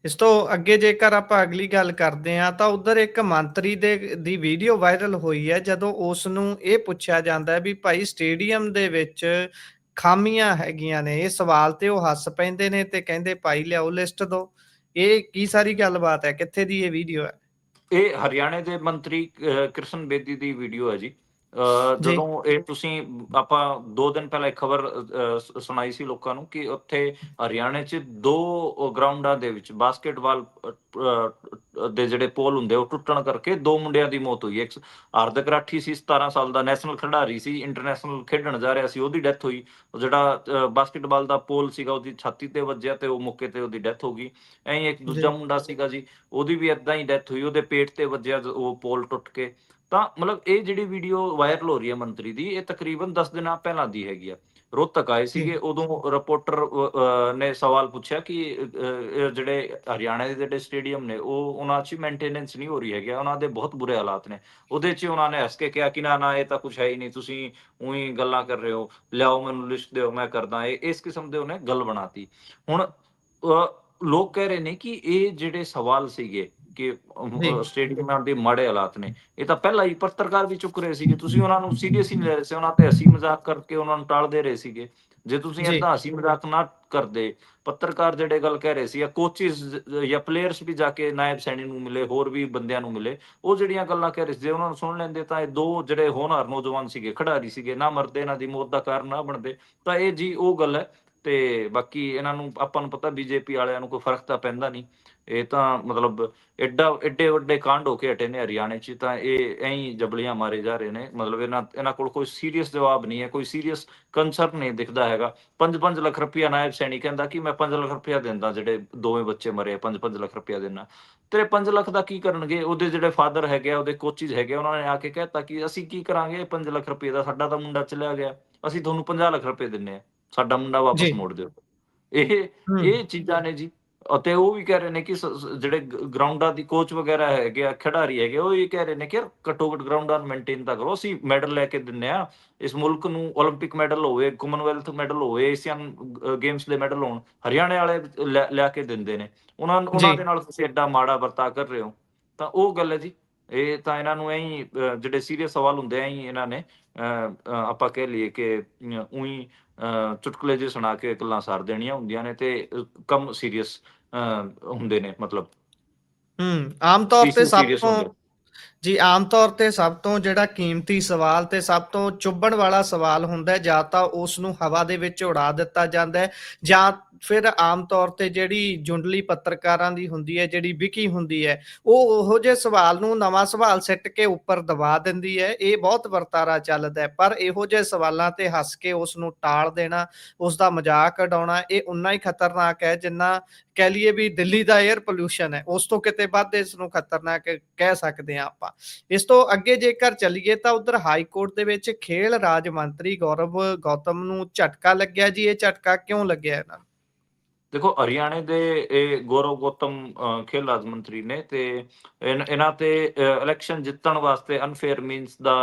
ਇਸ ਤੋਂ ਅੱਗੇ ਜੇਕਰ ਆਪਾਂ ਅਗਲੀ ਗੱਲ ਕਰਦੇ ਹਾਂ ਤਾਂ ਉਧਰ ਇੱਕ ਮੰਤਰੀ ਦੀ ਵੀਡੀਓ ਵਾਇਰਲ ਹੋਈ ਹੈ ਜਦੋਂ ਉਸ ਨੂੰ ਇਹ ਪੁੱਛਿਆ ਜਾਂਦਾ ਹੈ ਵੀ ਭਾਈ ਸਟੇਡੀਅਮ ਦੇ ਵਿੱਚ ਖਾਮੀਆਂ ਹੈਗੀਆਂ ਨੇ। ਇਹ ਸਵਾਲ ਤੇ ਉਹ ਹੱਸ ਪੈਂਦੇ ਨੇ ਤੇ ਕਹਿੰਦੇ ਭਾਈ ਲਿਆਓ ਲਿਸਟ ਦੋ। ਇਹ ਕੀ ਸਾਰੀ ਗੱਲਬਾਤ ਹੈ, ਕਿੱਥੇ ਦੀ ਇਹ ਵੀਡੀਓ ਹੈ? ਇਹ ਹਰਿਆਣੇ ਦੇ ਮੰਤਰੀ ਕ੍ਰਿਸ਼ਨ ਬੇਦੀ ਦੀ ਵੀਡੀਓ ਹੈ ਜੀ। ਜੀ, ਜਦੋਂ ਇਹ ਤੁਸੀਂ ਆਪਾਂ 2 ਦਿਨ ਪਹਿਲਾਂ ਇੱਕ ਖਬਰ ਸੁਣਾਈ ਸੀ ਲੋਕਾਂ ਨੂੰ ਕਿ ਉੱਥੇ ਹਰਿਆਣੇ 'ਚ 2 ਗਰਾਊਂਡਾਂ ਦੇ ਵਿੱਚ ਬਾਸਕਟਬਾਲ ਦੇ ਜਿਹੜੇ ਪੋਲ ਹੁੰਦੇ ਉਹ ਟੁੱਟਣ ਕਰਕੇ 2 ਮੁੰਡਿਆਂ ਦੀ ਮੌਤ ਹੋਈ। ਇੱਕ ਹਾਰਦਿਕ ਰਾਠੀ ਸੀ 17 ਸਾਲ ਦਾ ਨੈਸ਼ਨਲ ਖਿਡਾਰੀ ਸੀ, ਇੰਟਰਨੈਸ਼ਨਲ ਖੇਡਣ ਜਾ ਰਿਹਾ ਸੀ, ਉਹਦੀ ਡੈਥ ਹੋਈ। ਉਹ ਜਿਹੜਾ ਬਾਸਕਟਬਾਲ ਦਾ ਪੋਲ ਸੀਗਾ ਉਹਦੀ ਛਾਤੀ ਤੇ ਵੱਜਿਆ ਤੇ ਉਹ ਮੌਕੇ ਤੇ ਉਹਦੀ ਡੈਥ ਹੋ ਗਈ। ਐਂ ਹੀ ਇੱਕ ਦੂਜਾ ਜੀ, ਮੁੰਡਾ ਸੀਗਾ ਜੀ, ਉਹਦੀ ਵੀ ਏਦਾਂ ਹੀ ਡੈਥ ਹੋਈ, ਉਹਦੇ ਪੇਟ ਤੇ ਵੱਜਿਆ ਉਹ ਪੋਲ ਟੁੱਟ ਕੇ। ਤਾਂ ਮਤਲਬ ਇਹ ਜਿਹੜੀ ਵੀਡੀਓ ਵਾਇਰਲ ਹੋ ਰਹੀ ਹੈ ਮੰਤਰੀ ਦੀ, ਇਹ ਤਕਰੀਬਨ 10 ਦਿਨਾਂ ਪਹਿਲਾਂ ਦੀ ਹੈਗੀ ਆ। ਰੋਹਤਕ ਆਏ ਜੀ, ਸੀਗੇ, ਉਦੋਂ ਰਿਪੋਰਟਰ ਨੇ ਸਵਾਲ ਪੁੱਛਿਆ ਕਿ ਇਹ ਜਿਹੜੇ ਹਰਿਆਣਾ ਦੇ ਜਿਹੜੇ ਸਟੇਡੀਅਮ ਨੇ ਉਹ ਉਹਨਾਂ 'ਚ ਮੇਨਟੇਨੈਂਸ ਨਹੀਂ ਹੋ ਰਹੀ ਹੈਗੀ ਆ, ਉਹਨਾਂ ਦੇ ਬਹੁਤ ਬੁਰੇ ਹਾਲਾਤ ਨੇ। ਉਹਦੇ 'ਚ ਉਹਨਾਂ ਨੇ ਹੱਸ ਕੇ ਕਿਹਾ ਕਿ ਨਾ, ਨਾ ਇਹ ਤਾਂ ਕੁਛ ਹੈ ਹੀ ਨਹੀਂ, ਤੁਸੀਂ ਊਈਂ ਗੱਲਾਂ ਕਰ ਰਹੇ ਹੋ, ਲਿਆਓ ਮੈਨੂੰ ਲਿਸਟ ਦਿਓ ਮੈਂ ਕਰਦਾ। ਇਹ ਇਸ ਕਿਸਮ ਦੇ ਉਹਨੇ ਗੱਲ ਬਣਾਤੀ। ਹੁਣ ਲੋਕ ਕਹਿ ਰਹੇ ਨੇ ਕਿ ਇਹ ਜਿਹੜੇ ਸਵਾਲ ਸੀਗੇ ਕਿ ਜੀ, ਸਟੇਡੀਅਮਾਂ ਦੇ ਮਾੜੇ ਹਾਲਾਤ ਨੇ, ਇਹ ਤਾਂ ਪਹਿਲਾਂ ਹੀ ਪੱਤਰਕਾਰ ਵੀ ਚੁੱਕ ਰਹੇ ਸੀਗੇ। ਤੁਸੀਂ ਉਹਨਾਂ ਨੂੰ ਸੀਰੀਅਸ ਹੀ ਨਹੀਂ ਲੈ ਰਹੇ ਸੀ, ਉਹਨਾਂ ਤੇ ਹੱਸੀ ਮਜ਼ਾਕ ਕਰਕੇ ਉਹਨਾਂ ਨੂੰ ਟਾਲ ਦੇ ਰਹੇ ਸੀਗੇ। ਜੇ ਤੁਸੀਂ ਜੀ, ਏਦਾਂ ਹੱਸੀ ਮਜ਼ਾਕ ਨਾ ਕਰਦੇ, ਪੱਤਰਕਾਰ ਜਿਹੜੇ ਗੱਲ ਕਹਿ ਰਹੇ ਸੀ ਜਾਂ ਕੋਚਿਸ ਜਾਂ ਪਲੇਅਰਸ ਵੀ ਜਾ ਕੇ ਨਾਇਬ ਸੈਣੀ ਨੂੰ ਮਿਲੇ, ਹੋਰ ਵੀ ਬੰਦਿਆਂ ਨੂੰ ਮਿਲੇ, ਉਹ ਜਿਹੜੀਆਂ ਗੱਲਾਂ ਕਹਿ ਰਹੇ ਸੀ ਜੇ ਉਹਨਾਂ ਨੂੰ ਸੁਣ ਲੈਂਦੇ ਤਾਂ ਇਹ 2 ਜਿਹੜੇ ਹੋਣਹਾਰ ਨੌਜਵਾਨ ਸੀਗੇ, ਖਿਡਾਰੀ ਸੀਗੇ, ਨਾ ਮਰਦੇ, ਇਹਨਾਂ ਦੀ ਮੌਤ ਦਾ ਕਾਰਨ ਨਾ ਬਣਦੇ। ਤਾਂ ਇਹ ਜੀ ਉਹ ਗੱਲ ਹੈ। ਤੇ ਬਾਕੀ ਇਹਨਾਂ ਨੂੰ ਆਪਾਂ ਨੂੰ ਪਤਾ ਬੀਜੇਪੀ ਵਾਲਿਆਂ ਨੂੰ ਕੋਈ ਫਰਕ ਤਾਂ ਪੈਂਦਾ ਨਹੀਂ। ਇਹ ਤਾਂ ਮਤਲਬ ਏਡੇ ਵੱਡੇ ਕਾਂਡ ਹੋ ਕੇ ਹਟੇ ਨੇ ਹਰਿਆਣੇ 'ਚ, ਤਾਂ ਇਹ ਐਂ ਹੀ ਜਬਲੀਆਂ ਮਾਰੇ ਜਾ ਰਹੇ ਨੇ। ਮਤਲਬ ਇਹਨਾਂ ਕੋਲ ਕੋਈ ਸੀਰੀਅਸ ਜਵਾਬ ਨਹੀਂ ਹੈ, ਕੋਈ ਸੀਰੀਅਸ ਕੰਸਰਨ ਨਹੀਂ ਦਿਖਦਾ ਹੈਗਾ। 5-5 ਲੱਖ ਰੁਪਇਆ ਨਾਇਬ ਸੈਣੀ ਕਹਿੰਦਾ ਕਿ ਮੈਂ 5 ਲੱਖ ਰੁਪਇਆ ਦਿੰਦਾ, ਜਿਹੜੇ ਦੋਵੇਂ ਬੱਚੇ ਮਰੇ 5-5 ਲੱਖ ਰੁਪਇਆ ਦੇਣਾ। ਤੇਰੇ 5 ਲੱਖ ਦਾ ਕੀ ਕਰਨਗੇ? ਉਹਦੇ ਜਿਹੜੇ ਫਾਦਰ ਹੈਗੇ ਆ, ਉਹਦੇ ਕੋਚਿਸ ਹੈਗੇ ਆ, ਉਹਨਾਂ ਨੇ ਆ ਕੇ ਕਹਿ ਦਿੱਤਾ ਕਿ ਅਸੀਂ ਕੀ ਕਰਾਂਗੇ 5 ਲੱਖ ਰੁਪਏ ਦਾ, ਸਾਡਾ ਤਾਂ ਮੁੰਡਾ ਚਲਿਆ ਗਿਆ, ਅਸੀਂ ਤੁਹਾਨੂੰ 50 ਲੱਖ ਰੁਪਏ ਦਿੰਨੇ ਆ, ਸਾਡਾ ਮੁੰਡਾ ਵਾਪਸ ਜੀ, ਮੋੜ ਦਿਓ। ਇਹ ਹੂੰ, ਇਹ ਚੀਜ਼ਾਂ ਨੇ ਜੀ। ਅਤੇ ਉਹ ਵੀ ਕਹਿ ਰਹੇ ਨੇ ਕਿ ਜਿਹੜੇ ਗਰਾਊਂਡਾਂ ਦੀ ਕੋਚ ਵਗੈਰਾ ਹੈਗੇ ਆ, ਖਿਡਾਰੀ ਹੈਗੇ ਆ, ਉਹ ਇਹ ਕਹਿ ਰਹੇ ਨੇ ਕਿ ਯਾਰ ਘੱਟੋ ਘੱਟ ਗਰਾਊਂਡਾਂ ਨੂੰ ਮੇਨਟੇਨ ਤਾਂ ਕਰੋ, ਅਸੀਂ ਮੈਡਲ ਲੈ ਕੇ ਦਿੰਨੇ ਆ ਇਸ ਮੁਲਕ ਨੂੰ। ਓਲੰਪਿਕ ਮੈਡਲ ਹੋਵੇ, ਕਾਮਨਵੈਲਥ ਮੈਡਲ ਹੋਵੇ, ਏਸ਼ੀਅਨ ਗੇਮਸ ਦੇ ਮੈਡਲ ਹੋਣ, ਹਰਿਆਣੇ ਵਾਲੇ ਲਿਆ ਕੇ ਦਿੰਦੇ ਨੇ। ਉਹਨਾਂ ਜੀ, ਦੇ ਨਾਲ ਤੁਸੀਂ ਐਡਾ ਮਾੜਾ ਵਰਤਾਅ ਕਰ ਰਹੇ ਹੋ। ਤਾਂ ਉਹ ਗੱਲ ਹੈ ਜੀ। ਇਹ ਤਾਂ ਇਹਨਾਂ ਨੂੰ ਐਂ ਹੀ ਜਿਹੜੇ ਸੀਰੀਅਸ ਸਵਾਲ ਹੁੰਦੇ ਐਂ ਹੀ ਇਹਨਾਂ ਨੇ ਆਪਾਂ ਕਹਿ ਲਈਏ ਕਿ ਊਈਂ ਚੁਟਕਲੇ ਜਿਹੇ ਸੁਣਾ ਕੇ ਗੱਲਾਂ ਸਾਰ ਦੇਣੀਆਂ ਹੁੰਦੀਆਂ ਨੇ ਤੇ ਕੰਮ ਸੀਰੀਅਸ ਹੁੰਦੇ ਨੇ, ਮਤਲਬ ਆਮ ਤੌਰ ਤੇ ਇਸ਼ੂ ਸਭ ਸੀਰੀਅਸ ਤੋਂ ਹੁੰਦੇ। ਜੀ, ਆਮ ਤੌਰ ਤੇ ਸਭ ਤੋਂ ਜਿਹੜਾ ਕੀਮਤੀ ਸਵਾਲ ਤੇ ਸਭ ਤੋਂ ਚੁੱਭਣ ਵਾਲਾ ਸਵਾਲ ਹੁੰਦਾ ਹੈ, ਜਾਂ ਤਾਂ ਉਸ ਨੂੰ ਹਵਾ ਦੇ ਵਿੱਚ ਉਡਾ ਦਿੱਤਾ ਜਾਂਦਾ ਹੈ, ਜਾਂ ਫਿਰ ਆਮ ਤੌਰ ਤੇ ਜਿਹੜੀ ਜੁੰਡਲੀ ਪੱਤਰਕਾਰਾਂ ਦੀ ਹੁੰਦੀ ਹੈ, ਜਿਹੜੀ ਵਿਕੀ ਹੁੰਦੀ ਹੈ, ਉਹ ਉਹੋ ਜਿਹੇ ਸਵਾਲ ਨੂੰ ਨਵਾਂ ਸਵਾਲ ਸਿੱਟ ਕੇ ਉੱਪਰ ਦਬਾ ਦਿੰਦੀ ਹੈ। ਇਹ ਬਹੁਤ ਵਰਤਾਰਾ ਚੱਲਦਾ ਹੈ, ਪਰ ਇਹੋ ਜਿਹੇ ਸਵਾਲਾਂ ਤੇ ਹੱਸ ਕੇ ਉਸ ਨੂੰ ਟਾਲ ਦੇਣਾ, ਉਸ ਦਾ ਮਜ਼ਾਕ ਉਡਾਉਣਾ, ਇਹ ਉਨਾ ਹੀ ਖਤਰਨਾਕ ਹੈ ਜਿੰਨਾ ਕਹਿ ਲਈਏ ਵੀ ਦਿੱਲੀ ਦਾ 에ਅਰ ਪੋਲਿਊਸ਼ਨ ਹੈ। ਉਸ ਤੋਂ ਕਿਤੇ ਵੱਧ ਇਸ ਨੂੰ ਖਤਰਨਾਕ ਕਹਿ ਸਕਦੇ ਹਾਂ ਆਪਾਂ। ਇਸ ਤੋਂ ਅੱਗੇ ਜੇਕਰ ਚੱਲੀਏ ਤਾਂ ਉੱਧਰ ਹਾਈ ਕੋਰਟ ਦੇ ਵਿੱਚ ਖੇਲ ਰਾਜ ਮੰਤਰੀ ਗੌਰਵ ਗੌਤਮ ਨੂੰ ਝਟਕਾ ਲੱਗਿਆ ਜੀ। ਇਹ ਝਟਕਾ ਕਿਉਂ ਲੱਗਿਆ ਇਹਨਾਂ ਨੂੰ? ਦੇਖੋ, ਹਰਿਆਣੇ ਦੇ ਇਹ ਗੌਰਵ ਗੌਤਮ ਖੇਲ ਰਾਜ ਮੰਤਰੀ ਨੇ ਤੇ ਇਹਨਾਂ ਤੇ ਇਲੈਕਸ਼ਨ ਜਿੱਤਣ ਵਾਸਤੇ ਅਨਫੇਅਰ ਮੀਨਸ ਦਾ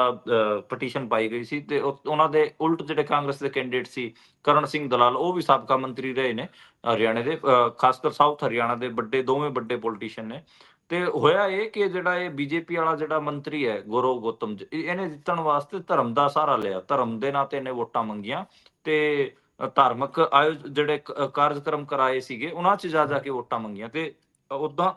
ਪਟੀਸ਼ਨ ਪਾਈ ਗਈ ਸੀ ਤੇ ਉਹਨਾਂ ਦੇ ਉਲਟ ਜਿਹੜੇ ਕਾਂਗਰਸ ਦੇ ਕੈਂਡੀਡੇਟ ਸੀ, ਕਰਨ ਸਿੰਘ ਦਲਾਲ, ਉਹ ਵੀ ਸਾਬਕਾ ਮੰਤਰੀ ਰਹੇ ਨੇ ਹਰਿਆਣੇ ਦੇ, ਖਾਸ ਕਰ ਸਾਊਥ ਹਰਿਆਣਾ ਦੇ ਦੋਵੇਂ ਵੱਡੇ ਪੋਲੀਟੀਸ਼ੀਅਨ ਨੇ। ਤੇ ਹੋਇਆ ਇਹ ਕਿ ਜਿਹੜਾ ਇਹ ਬੀਜੇਪੀ ਵਾਲਾ ਜਿਹੜਾ ਮੰਤਰੀ ਹੈ ਗੌਰਵ ਗੌਤਮ ਇਹਨੇ ਜਿੱਤਣ ਵਾਸਤੇ ਧਰਮ ਦਾ ਸਹਾਰਾ ਲਿਆ, ਧਰਮ ਦੇ ਨਾਂ ਤੇ ਇਹਨੇ ਵੋਟਾਂ ਮੰਗੀਆਂ ਤੇ ਧਾਰਮਿਕ ਜਿਹੜੇ ਕਾਰਜਕ੍ਰਮ ਕਰਾਏ ਸੀਗੇ ਉਹਨਾਂ 'ਚ ਜਾ ਕੇ ਵੋਟਾਂ ਮੰਗੀਆਂ। ਤੇ ਓਦਾਂ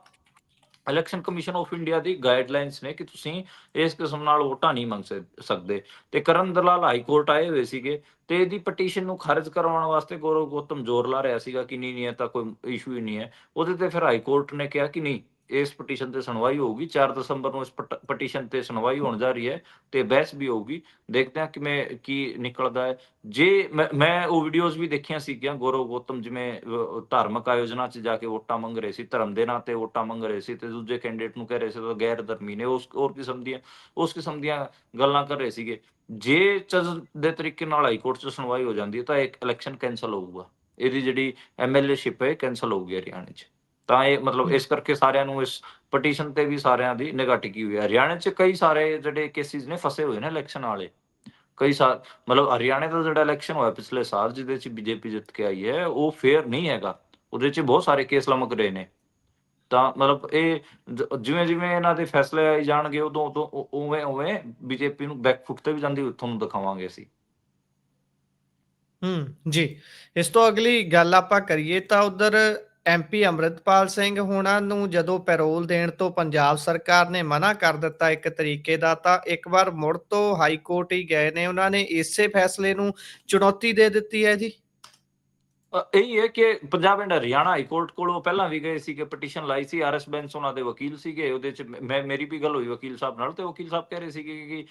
election commission of India the guidelines ਨੇ ਕਿ ਤੁਸੀਂ ਇਸ ਕਿਸਮ ਨਾਲ ਵੋਟਾਂ ਨਹੀਂ ਮੰਗ ਸਕਦੇ। ਤੇ ਕਰਨ ਦਲਾਲ ਹਾਈ ਕੋਰਟ ਆਏ ਹੋਏ ਸੀਗੇ ਤੇ ਇਹਦੀ ਪਟੀਸ਼ਨ ਨੂੰ ਖਾਰਜ ਕਰਵਾਉਣ ਵਾਸਤੇ ਗੌਰਵ ਗੌਤਮ ਜ਼ੋਰ ਲਾ ਰਿਹਾ ਸੀਗਾ ਕਿ ਨਹੀਂ, ਨਹੀਂ ਇਹ ਤਾਂ ਕੋਈ ਇਸ਼ੂ ਹੀ ਨਹੀਂ ਹੈ। ਉਹਦੇ ਤੇ ਫਿਰ ਹਾਈ ਕੋਰਟ ਨੇ ਕਿਹਾ ਕਿ ਨਹੀਂ, ਇਸ ਪਟੀਸ਼ਨ ਤੇ ਸੁਣਵਾਈ ਹੋਊਗੀ। 4 ਦਸੰਬਰ ਨੂੰ ਇਸ ਪਟੀਸ਼ਨ ਤੇ ਸੁਣਵਾਈ ਹੋਣ ਜਾ ਰਹੀ ਹੈ ਤੇ ਬਹਿਸ ਵੀ ਹੋਊਗੀ। ਦੇਖਦੇ ਹਾਂ ਕਿਵੇਂ ਕੀ ਨਿਕਲਦਾ ਹੈ। ਜੇ ਮੈਂ ਉਹ ਵੀਡੀਓਜ਼ ਵੀ ਦੇਖੀਆਂ ਸੀਗੀਆਂ, ਗੌਰਵ ਗੌਤਮ ਜਿਵੇਂ ਧਾਰਮਿਕ ਆਯੋਜਨਾ 'ਚ ਜਾ ਕੇ ਵੋਟਾਂ ਮੰਗ ਰਹੇ ਸੀ, ਧਰਮ ਦੇ ਨਾਂ ਤੇ ਵੋਟਾਂ ਮੰਗ ਰਹੇ ਸੀ ਤੇ ਦੂਜੇ ਕੈਂਡੀਡੇਟ ਨੂੰ ਕਹਿ ਰਹੇ ਸੀ ਤਾਂ ਗੈਰ ਧਰਮੀ ਨੇ, ਉਸ ਕਿਸਮ ਦੀਆਂ ਗੱਲਾਂ ਕਰ ਰਹੇ ਸੀਗੇ। ਜੇ ਚੱਜ ਦੇ ਤਰੀਕੇ ਨਾਲ ਹਾਈ ਕੋਰਟ 'ਚ ਸੁਣਵਾਈ ਹੋ ਜਾਂਦੀ ਹੈ ਤਾਂ ਇੱਕ ਇਲੈਕਸ਼ਨ ਕੈਂਸਲ ਹੋਊਗਾ। ਇਹਦੀ ਜਿਹੜੀ ਐਮਐਲਏਸ਼ਿਪ ਹੈ ਕੈਂਸਲ ਹੋਊਗੀ ਹਰਿਆਣੇ 'ਚ। ਤਾਂ ਇਹ ਮਤਲਬ ਇਸ ਕਰਕੇ ਸਾਰਿਆਂ ਨੂੰ ਇਸ ਪਟੀਸ਼ਨ ਤੇ ਵੀ ਸਾਰਿਆਂ ਦੀ ਨਿਗਾਹ ਟਿਕੀ ਹੋਈ ਹੈ। ਹਰਿਆਣੇ 'ਚ ਕਈ ਸਾਰੇ ਜਿਹੜੇ ਕੇਸਿਸ ਨੇ ਫਸੇ ਹੋਏ ਨੇ ਇਲੈਕਸ਼ਨ ਵਾਲੇ। ਕਈ ਸਾਲ ਮਤਲਬ ਹਰਿਆਣੇ ਦਾ ਜਿਹੜਾ ਇਲੈਕਸ਼ਨ ਹੋਇਆ ਪਿਛਲੇ ਸਾਲ, ਜਿਹਦੇ 'ਚ ਬੀਜੇਪੀ ਜਿੱਤ ਕੇ ਆਈ ਹੈ, ਉਹ ਫੇਅਰ ਨਹੀਂ ਹੈਗਾ। ਉਹਦੇ 'ਚ ਬਹੁਤ ਸਾਰੇ ਕੇਸ ਲਮਕ ਰਹੇ ਨੇ। ਤਾਂ ਮਤਲਬ ਇਹ ਜਿਵੇਂ-ਜਿਵੇਂ ਇਹਨਾਂ ਦੇ ਫੈਸਲੇ ਆਈ ਜਾਣਗੇ ਉਦੋਂ ਉਵੇਂ-ਉਵੇਂ ਬੀਜੇਪੀ ਨੂੰ ਬੈਕਫੁੱਟ ਤੇ ਵੀ ਜਾਂਦੀ ਹੋਈ ਤੁਹਾਨੂੰ ਦਿਖਾਵਾਂਗੇ ਅਸੀਂ। ਜੀ। ਇਸ ਤੋਂ ਅਗਲੀ ਗੱਲ ਆਪਾਂ ਕਰੀਏ ਤਾਂ ਉੱਧਰ ਐਮਪੀ ਅੰਮ੍ਰਿਤਪਾਲ ਸਿੰਘ ਹੋਣਾ ਨੂੰ ਜਦੋਂ ਪੈਰੋਲ ਦੇਣ ਤੋਂ ਪੰਜਾਬ ਸਰਕਾਰ ਨੇ ਮਨਾ ਕਰ ਦਿੱਤਾ ਇੱਕ ਤਰੀਕੇ ਦਾ, ਤਾਂ ਇੱਕ ਵਾਰ ਮੁੜ ਤੋਂ ਹਾਈ ਕੋਰਟ ਹੀ ਗਏ ਨੇ। ਉਹਨਾਂ ਨੇ ਇਸੇ ਫੈਸਲੇ ਨੂੰ ਚੁਣੌਤੀ ਦੇ ਦਿੱਤੀ ਹੈ ਜੀ। ਇਹੀ ਹੈ ਕਿ Punjab and Haryana high court ਕੋਲ ਉਹ ਪਹਿਲਾਂ ਵੀ ਗਏ ਸੀਗੇ, ਪਟੀਸ਼ਨ ਲਾਈ ਸੀ। ਆਰ ਐਸ ਬੈਂਸ ਉਹਨਾਂ ਦੇ ਵਕੀਲ ਸੀਗੇ। ਉਹਦੇ ਚ ਮੇਰੀ ਵੀ ਗੱਲ ਹੋਈ ਵਕੀਲ ਸਾਹਿਬ ਨਾਲ, ਤੇ ਵਕੀਲ ਸਾਹਿਬ ਕਹਿ ਰਹੇ ਸੀਗੇ ਕਿ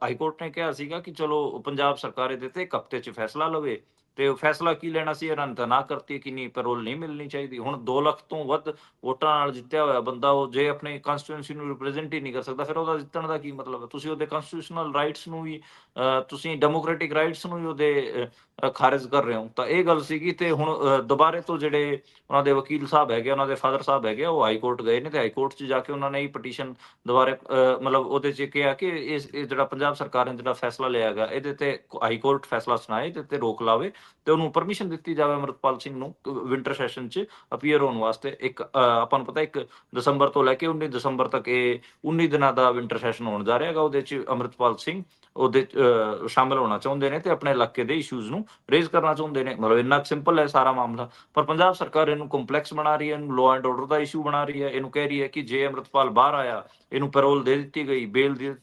ਹਾਈ ਕੋਰਟ ਨੇ ਕਿਹਾ ਸੀਗਾ ਕਿ ਚਲੋ ਪੰਜਾਬ ਸਰਕਾਰ ਇਹਦੇ ਤੇ 1 ਹਫ਼ਤੇ ਚ ਫੈਸਲਾ ਲਵੇ। ਤੇ ਉਹ ਫੈਸਲਾ ਕੀ ਲੈਣਾ ਸੀ, ਇਹਨਾਂ ਨੇ ਤਾਂ ਨਾ ਕਰਤੀ ਕਿ ਨਹੀਂ, ਪੈਰੋਲ ਨਹੀਂ ਮਿਲਣੀ ਚਾਹੀਦੀ। ਹੁਣ 2 ਲੱਖ ਤੋਂ ਵੱਧ ਵੋਟਾਂ ਨਾਲ ਜਿੱਤਿਆ ਹੋਇਆ ਬੰਦਾ, ਉਹ ਜੇ ਆਪਣੀ ਕੰਸਟੀਟਿਊਂਸੀ ਨੂੰ ਰਿਪਰੈਜ਼ੈਂਟ ਹੀ ਨਹੀਂ ਕਰ ਸਕਦਾ, ਫਿਰ ਉਹਦਾ ਜਿੱਤਣ ਦਾ ਕੀ ਮਤਲਬ ਹੈ? ਤੁਸੀਂ ਉਹਦੇ ਕੰਸਟੀਟਿਊਸ਼ਨਲ ਰਾਈਟਸ ਨੂੰ ਵੀ ਤੁਸੀਂ ਡੈਮੋਕ੍ਰੈਟਿਕ ਰਾਈਟਸ ਨੂੰ ਵੀ ਉਹਦੇ ਖਾਰਿਜ ਕਰ ਰਹੇ ਹੋ। ਤਾਂ ਇਹ ਗੱਲ ਸੀਗੀ। ਤੇ ਹੁਣ ਦੁਬਾਰੇ ਤੋਂ ਜਿਹੜੇ ਉਹਨਾਂ ਦੇ ਵਕੀਲ ਸਾਹਿਬ ਹੈਗੇ, ਉਹਨਾਂ ਦੇ ਫਾਦਰ ਸਾਹਿਬ ਹੈਗੇ, ਉਹ ਹਾਈ ਕੋਰਟ ਗਏ ਨੇ, ਤੇ ਹਾਈ ਕੋਰਟ 'ਚ ਜਾ ਕੇ ਉਹਨਾਂ ਨੇ ਇਹ ਪਟੀਸ਼ਨ ਦੁਬਾਰੇ ਮਤਲਬ ਉਹਦੇ 'ਚ ਕਿਹਾ ਕਿ ਇਹ ਜਿਹੜਾ ਪੰਜਾਬ ਸਰਕਾਰ ਨੇ ਜਿਹੜਾ ਫੈਸਲਾ ਲਿਆ ਹੈਗਾ, ਇਹਦੇ ਤੇ ਹਾਈ ਕੋਰਟ ਫੈਸਲਾ ਸੁਣਾਏ, ਇਹਦੇ ਤੇ ਰੋਕ ਲਾਵੇ, ਤੇ ਉਹਨੂੰ ਪਰਮਿਸ਼ਨ ਦਿੱਤੀ ਜਾਵੇ ਅੰਮ੍ਰਿਤਪਾਲ ਸਿੰਘ ਨੂੰ ਵਿੰਟਰ ਸੈਸ਼ਨ 'ਚ ਅਪੀਅਰ ਹੋਣ ਵਾਸਤੇ। ਆਪਾਂ ਨੂੰ ਪਤਾ 1 ਦਸੰਬਰ ਤੋਂ ਲੈ ਕੇ 19 ਦਸੰਬਰ ਤੱਕ ਇਹ 19 ਦਿਨਾਂ ਦਾ ਵਿੰਟਰ ਸੈਸ਼ਨ ਹੋਣ ਜਾ ਰਿਹਾ ਹੈਗਾ। ਉਹਦੇ 'ਚ ਅੰਮ੍ਰਿਤਪਾਲ ਸਿੰਘ ਉਹਦੇ ਸ਼ਾਮਿਲ ਹੋਣਾ ਚਾਹੁੰਦੇ ਨੇ ਤੇ ਆਪਣੇ ਇਲਾਕੇ ਦੇ ਇਸ਼ੂਜ਼ ਨੂੰ ਰੇਜ਼ ਕਰਨਾ ਚਾਹੁੰਦੇ ਨੇ। ਮਤਲਬ ਇੰਨਾ ਸਿੰਪਲ ਹੈ ਸਾਰਾ ਮਾਮਲਾ। ਪਰ ਪੰਜਾਬ ਸਰਕਾਰ ਇਹਨੂੰ ਕੰਪਲੈਕਸ ਬਣਾ ਰਹੀ ਹੈ, ਇਹਨੂੰ law and order the issue ਬਣਾ ਰਹੀ ਹੈ। ਇਹਨੂੰ ਕਹਿ ਰਹੀ ਹੈ ਕਿ ਜੇ ਅੰਮ੍ਰਿਤਪਾਲ ਬਾਹਰ ਆਇਆ, ਇਹਨੂੰ ਪੈਰੋਲ ਦੇ ਦਿੱਤੀ ਗਈ, ਬੇਲ ਦੀ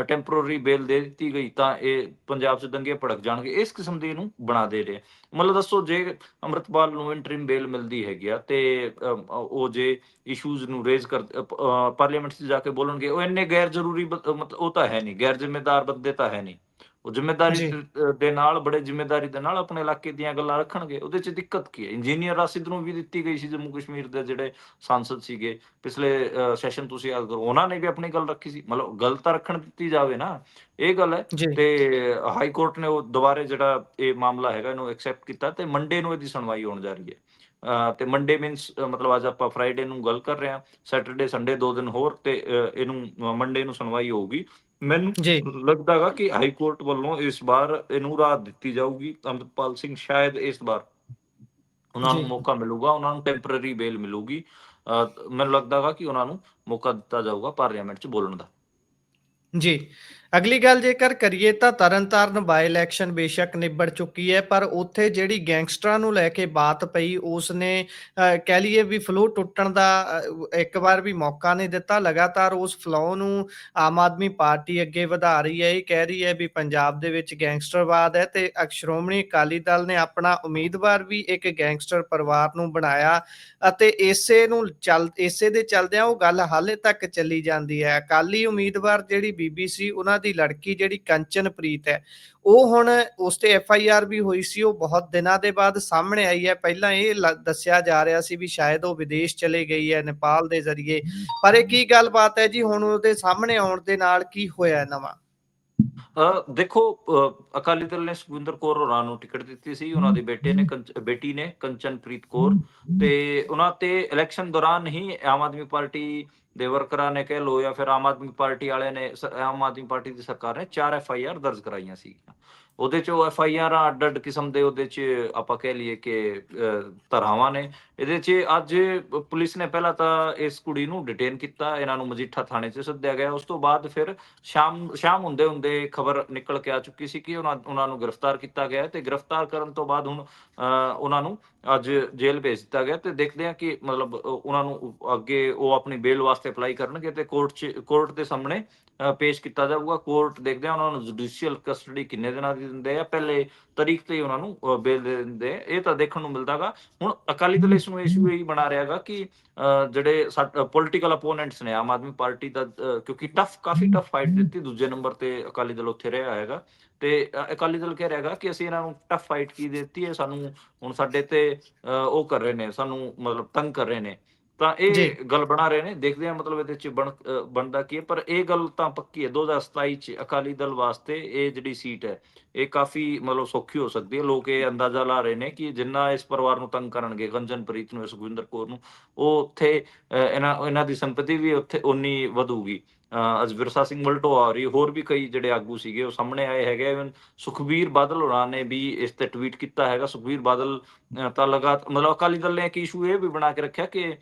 ਟੈਂਪਰੇਰੀ ਬੇਲ ਦੇ ਦਿੱਤੀ ਗਈ, ਤਾਂ ਇਹ ਪੰਜਾਬ 'ਚ ਦੰਗੇ ਭੜਕ ਜਾਣਗੇ। ਇਸ ਕਿਸਮ ਦੀ ਇਹਨੂੰ ਬਣਾ ਦੇ ਰਹੇ। ਮਤਲਬ ਦੱਸੋ, ਜੇ ਅੰਮ੍ਰਿਤਪਾਲ ਨੂੰ ਇੰਟਰਿਮ ਬੇਲ ਮਿਲਦੀ ਹੈਗੀ ਆ, ਤੇ ਉਹ ਜੇ ਇਸ਼ੂਜ਼ ਨੂੰ ਰੇਜ਼ ਕਰ ਪਾਰਲੀਮੈਂਟ 'ਚ ਜਾ ਕੇ ਬੋਲਣਗੇ, ਉਹ ਇੰਨੇ ਗੈਰ ਜ਼ਰੂਰੀ ਮਤਲਬ ਉਹ ਤਾਂ ਹੈ ਨਹੀਂ, ਗੈਰ ਜ਼ਿੰਮੇਦਾਰ ਬੰਦੇ ਤਾਂ ਹੈ ਨਹੀਂ। ਉਹ ਜ਼ਿੰਮੇਦਾਰੀ ਜੀ, ਦੇ ਨਾਲ, ਬੜੇ ਜ਼ਿੰਮੇਦਾਰੀ ਦੇ ਨਾਲ ਆਪਣੇ ਇਲਾਕੇ ਦੀਆਂ ਗੱਲਾਂ ਰੱਖਣਗੇ। ਉਹਦੇ 'ਚ ਦਿੱਕਤ ਕੀ ਹੈ? ਇੰਜੀਨੀਅਰ ਰਾਸ਼ਿਦ ਨੂੰ ਵੀ ਦਿੱਤੀ ਗਈ ਸੀ, ਜੰਮੂ ਕਸ਼ਮੀਰ ਦੇ ਜਿਹੜੇ ਸਾਂਸਦ ਸੀਗੇ ਪਿਛਲੇ ਸੈਸ਼ਨ, ਤੁਸੀਂ ਯਾਦ ਕਰੋ, ਉਹਨਾਂ ਨੇ ਵੀ ਆਪਣੀ ਗੱਲ ਰੱਖੀ ਸੀ। ਮਤਲਬ ਗੱਲ ਤਾਂ ਰੱਖਣ ਦਿੱਤੀ ਜਾਵੇ ਨਾ, ਇਹ ਗੱਲ ਹੈ। ਜੀ, ਤੇ ਹਾਈ ਕੋਰਟ ਨੇ ਉਹ ਦੁਬਾਰੇ ਜਿਹੜਾ ਇਹ ਮਾਮਲਾ ਹੈਗਾ, ਇਹਨੂੰ ਐਕਸੈਪਟ ਕੀਤਾ, ਤੇ ਮੰਡੇ ਨੂੰ ਇਹਦੀ ਸੁਣਵਾਈ ਹੋਣ ਜਾ ਰਹੀ ਹੈ। ਤੇ ਮੰਡੇ ਮੀਨਸ ਮਤਲਬ ਅੱਜ ਆਪਾਂ ਫਰਾਈਡੇ ਨੂੰ ਗੱਲ ਕਰ ਰਹੇ ਹਾਂ, ਸੈਟਰਡੇ ਸੰਡੇ 2 ਦਿਨ ਹੋਰ, ਤੇ ਇਹਨੂੰ ਮੰਡੇ ਨੂੰ ਸੁਣਵਾਈ ਹੋਊਗੀ। ਮੈਨੂੰ ਜੀ, ਲੱਗਦਾ ਗਾ ਕਿ ਹਾਈ ਕੋਰਟ ਵੱਲੋਂ ਇਸ ਵਾਰ ਇਹਨੂੰ ਰਾਹਤ ਦਿੱਤੀ ਜਾਊਗੀ। ਅੰਮ੍ਰਿਤਪਾਲ ਸਿੰਘ ਸ਼ਾਇਦ ਇਸ ਵਾਰ ਉਹਨਾਂ ਜੀ। ਨੂੰ ਮੌਕਾ ਮਿਲੂਗਾ, ਉਹਨਾਂ ਨੂੰ ਟੈਂਪਰੇਰੀ ਬੇਲ ਮਿਲੂਗੀ। ਮੈਨੂੰ ਲੱਗਦਾ ਗਾ ਕਿ ਉਹਨਾਂ ਨੂੰ ਮੌਕਾ ਦਿੱਤਾ ਜਾਊਗਾ ਪਾਰਲੀਮੈਂਟ 'ਚ ਬੋਲਣ ਦਾ। ਜੀ। ਅਗਲੀ ਗੱਲ ਜੇਕਰ ਕਰੀਏ ਤਾਂ ਤਰਨਤਾਰਨ ਬਾਈ ਇਲੈਕਸ਼ਨ ਬੇਸ਼ੱਕ ਨਿਬੜ ਚੁੱਕੀ ਹੈ, ਪਰ ਉੱਥੇ ਜਿਹੜੀ ਗੈਂਗਸਟਰਾਂ ਨੂੰ ਲੈ ਕੇ ਬਾਤ ਪਈ, ਉਸ ਨੇ ਕਹਿ ਲਈਏ ਵੀ ਫਲੋ ਟੁੱਟਣ ਦਾ ਇੱਕ ਵਾਰ ਵੀ ਮੌਕਾ ਨਹੀਂ ਦਿੱਤਾ। ਲਗਾਤਾਰ ਉਸ ਫਲੋ ਨੂੰ ਆਮ ਆਦਮੀ ਪਾਰਟੀ ਅੱਗੇ ਵਧਾ ਰਹੀ ਹੈ। ਇਹ ਕਹਿ ਰਹੀ ਹੈ ਵੀ ਪੰਜਾਬ ਦੇ ਵਿੱਚ ਗੈਂਗਸਟਰਵਾਦ ਹੈ, ਤੇ ਸ਼੍ਰੋਮਣੀ ਅਕਾਲੀ ਦਲ ਨੇ ਆਪਣਾ ਉਮੀਦਵਾਰ ਵੀ ਇੱਕ ਗੈਂਗਸਟਰ ਪਰਿਵਾਰ ਨੂੰ ਬਣਾਇਆ, ਅਤੇ ਇਸੇ ਦੇ ਚੱਲਦਿਆਂ ਉਹ ਗੱਲ ਹਾਲੇ ਤੱਕ ਚੱਲੀ ਜਾਂਦੀ ਹੈ। ਅਕਾਲੀ ਉਮੀਦਵਾਰ ਜਿਹੜੀ ਬੀਬੀ ਸੀ, ਉਹਨਾਂ ਦੀ ਲੜਕੀ ਜਿਹੜੀ ਕੰਚਨਪ੍ਰੀਤ ਹੈ, ਉਹ ਹੁਣ ਉਸ ਤੇ FIR ਵੀ ਹੋਈ ਸੀ, ਉਹ ਬਹੁਤ ਦਿਨਾਂ ਦੇ ਬਾਅਦ ਸਾਹਮਣੇ ਆਈ ਹੈ। ਪਹਿਲਾਂ ਇਹ ਦੱਸਿਆ ਜਾ ਰਿਹਾ ਸੀ ਵੀ ਸ਼ਾਇਦ ਉਹ ਵਿਦੇਸ਼ ਚਲੇ ਗਈ ਹੈ ਨੇਪਾਲ ਦੇ ਜ਼ਰੀਏ, ਪਰ ਇਹ ਕੀ ਗੱਲਬਾਤ ਹੈ ਜੀ? ਹੁਣ ਉਹਦੇ ਸਾਹਮਣੇ ਆਉਣ ਦੇ ਨਾਲ ਕੀ ਹੋਇਆ ਨਵਾਂ? ਦੇਖੋ, ਅਕਾਲੀ ਦਲ ਨੇ ਸੁਖਵਿੰਦਰ ਕੌਰ ਹੋਰਾਂ ਨੂੰ ਟਿਕਟ ਦਿੱਤੀ ਸੀ। ਉਹਨਾਂ ਦੇ ਬੇਟੀ ਨੇ ਕੰਚਨਪ੍ਰੀਤ ਕੌਰ, ਤੇ ਉਹਨਾਂ ਤੇ ਇਲੈਕਸ਼ਨ ਦੌਰਾਨ ਹੀ ਆਮ ਆਦਮੀ ਪਾਰਟੀ ਦੇ ਵਰਕਰਾਂ ਨੇ ਕਹਿ ਲਓ, ਜਾਂ ਫਿਰ ਆਮ ਆਦਮੀ ਪਾਰਟੀ ਵਾਲਿਆਂ ਨੇ, ਆਮ ਆਦਮੀ ਪਾਰਟੀ ਦੀ ਸਰਕਾਰ ਨੇ 4 FIR ਦਰਜ ਕਰਾਈਆਂ ਸੀ। ਉਹਦੇ 'ਚ ਉਹ FIR ਅੱਡ-ਅੱਡ ਕਿਸਮ ਦੇ, ਉਹਦੇ 'ਚ ਆਪਾਂ ਕਹਿ ਲਈਏ ਕਿ ਧਾਰਾਵਾਂ ਨੇ। ਇਹਦੇ 'ਚ ਅੱਜ ਪੁਲਿਸ ਨੇ ਪਹਿਲਾਂ ਤਾਂ ਇਸ ਕੁੜੀ ਨੂੰ ਡਿਟੇਨ ਕੀਤਾ, ਇਹਨਾਂ ਨੂੰ ਮਜੀਠਾ ਥਾਣੇ 'ਚ ਸੱਦਿਆ ਗਿਆ। ਉਸ ਤੋਂ ਬਾਅਦ ਫਿਰ ਸ਼ਾਮ ਹੁੰਦੇ ਖਬਰ ਨਿਕਲ ਕੇ ਆ ਚੁੱਕੀ ਸੀ ਕਿ ਉਹਨਾਂ ਨੂੰ ਗ੍ਰਿਫਤਾਰ ਕੀਤਾ ਗਿਆ, ਤੇ ਗ੍ਰਿਫਤਾਰ ਕਰਨ ਤੋਂ ਬਾਅਦ ਹੁਣ ਉਹਨਾਂ ਨੂੰ ਅੱਜ ਜੇਲ੍ਹ ਭੇਜ ਦਿੱਤਾ ਗਿਆ। ਤੇ ਦੇਖਦੇ ਹਾਂ ਕਿ ਮਤਲਬ ਉਹਨਾਂ ਨੂੰ ਅੱਗੇ ਉਹ ਆਪਣੀ ਬੇਲ ਵਾਸਤੇ ਅਪਲਾਈ ਕਰਨਗੇ, ਤੇ ਕੋਰਟ ਦੇ ਸਾਹਮਣੇ ਪੇਸ਼ ਕੀਤਾ ਜਾਊਗਾ। ਕੋਰਟ ਦੇਖਦੇ ਹਾਂ ਉਹਨਾਂ ਨੂੰ ਜੁਡੀਸ਼ੀਅਲ ਕਸਟਡੀ ਕਿੰਨੇ ਦਿਨਾਂ ਦੀ ਦਿੰਦੇ ਆ, ਪਹਿਲੇ ਤਰੀਕ ਤੇ ਹੀ ਉਹਨਾਂ ਨੂੰ ਬੇਲ ਦੇ ਦਿੰਦੇ ਆ, ਇਹ ਤਾਂ ਦੇਖਣ ਨੂੰ ਮਿਲਦਾ ਗਾ। ਹੁਣ ਅਕਾਲੀ ਦਲ ਇਸ ਨੂੰ ਇਸ਼ੂ ਇਹੀ ਬਣਾ ਰਿਹਾ ਗਾ ਕਿ ਜਿਹੜੇ ਪੋਲੀਟੀਕਲ ਅਪੋਨੈਂਟਸ ਨੇ ਆਮ ਆਦਮੀ ਪਾਰਟੀ ਦਾ, ਕਿਉਂਕਿ ਕਾਫੀ ਟਫ ਫਾਈਟ ਦਿੱਤੀ, ਦੂਜੇ ਨੰਬਰ ਤੇ ਅਕਾਲੀ ਦਲ ਉੱਥੇ ਰਿਹਾ ਹੈਗਾ, ਤੇ ਅਕਾਲੀ ਦਲ ਕਹਿ ਰਿਹਾ ਹੈਗਾ ਕਿ ਅਸੀਂ ਇਹਨਾਂ ਨੂੰ ਟਫ ਫਾਈਟ ਕੀ ਦਿੱਤੀ ਹੈ, ਸਾਨੂੰ ਹੁਣ ਸਾਡੇ ਤੇ ਉਹ ਕਰ ਰਹੇ ਨੇ, ਸਾਨੂੰ ਮਤਲਬ ਤੰਗ ਕਰ ਰਹੇ ਨੇ, ਤਾਂ ਜੀ, ਇਹ ਗੱਲ ਬਣਾ ਰਹੇ ਨੇ। ਦੇਖਦੇ ਹਾਂ ਮਤਲਬ ਇਹਦੇ 'ਚ ਬਣਦਾ ਕੀ ਹੈ। ਪਰ ਇਹ ਗੱਲ ਤਾਂ ਪੱਕੀ ਹੈ, 2027 'ਚ ਅਕਾਲੀ ਦਲ ਵਾਸਤੇ ਇਹ ਜਿਹੜੀ ਸੀਟ ਹੈ, ਇਹ ਕਾਫੀ ਮਤਲਬ ਸੌਖੀ ਹੋ ਸਕਦੀ ਹੈ। ਲੋਕ ਇਹ ਅੰਦਾਜ਼ਾ ਲਾ ਰਹੇ ਨੇ ਕਿ ਜਿੰਨਾ ਇਸ ਪਰਿਵਾਰ ਨੂੰ ਤੰਗ ਕਰਨਗੇ, ਕੰਚਨਪ੍ਰੀਤ ਨੂੰ, ਸੁਖਵਿੰਦਰ ਕੌਰ ਨੂੰ, ਉਹ ਉੱਥੇ ਇਹਨਾਂ ਦੀ ਸੰਪਤੀ ਵੀ ਉੱਥੇ ਓਨੀ ਵਧੂਗੀ। ਅੱਜ ਵਿਰਸਾ ਸਿੰਘ ਵਲਟੋਆ ਹੋਰ ਵੀ ਕਈ ਜਿਹੜੇ ਆਗੂ ਸੀਗੇ ਉਹ ਸਾਹਮਣੇ ਆਏ ਹੈਗੇ। ਇਵਨ ਸੁਖਬੀਰ ਬਾਦਲ ਹੋਰਾਂ ਨੇ ਵੀ ਇਸ ਤੇ ਟਵੀਟ ਕੀਤਾ ਹੈਗਾ। ਸੁਖਬੀਰ ਬਾਦਲ ਤਾਂ ਮਤਲਬ ਅਕਾਲੀ ਦਲ ਨੇ ਇੱਕ ਇਸ਼ੂ ਇਹ ਵੀ ਬਣਾ ਕੇ ਰੱਖਿਆ ਕਿ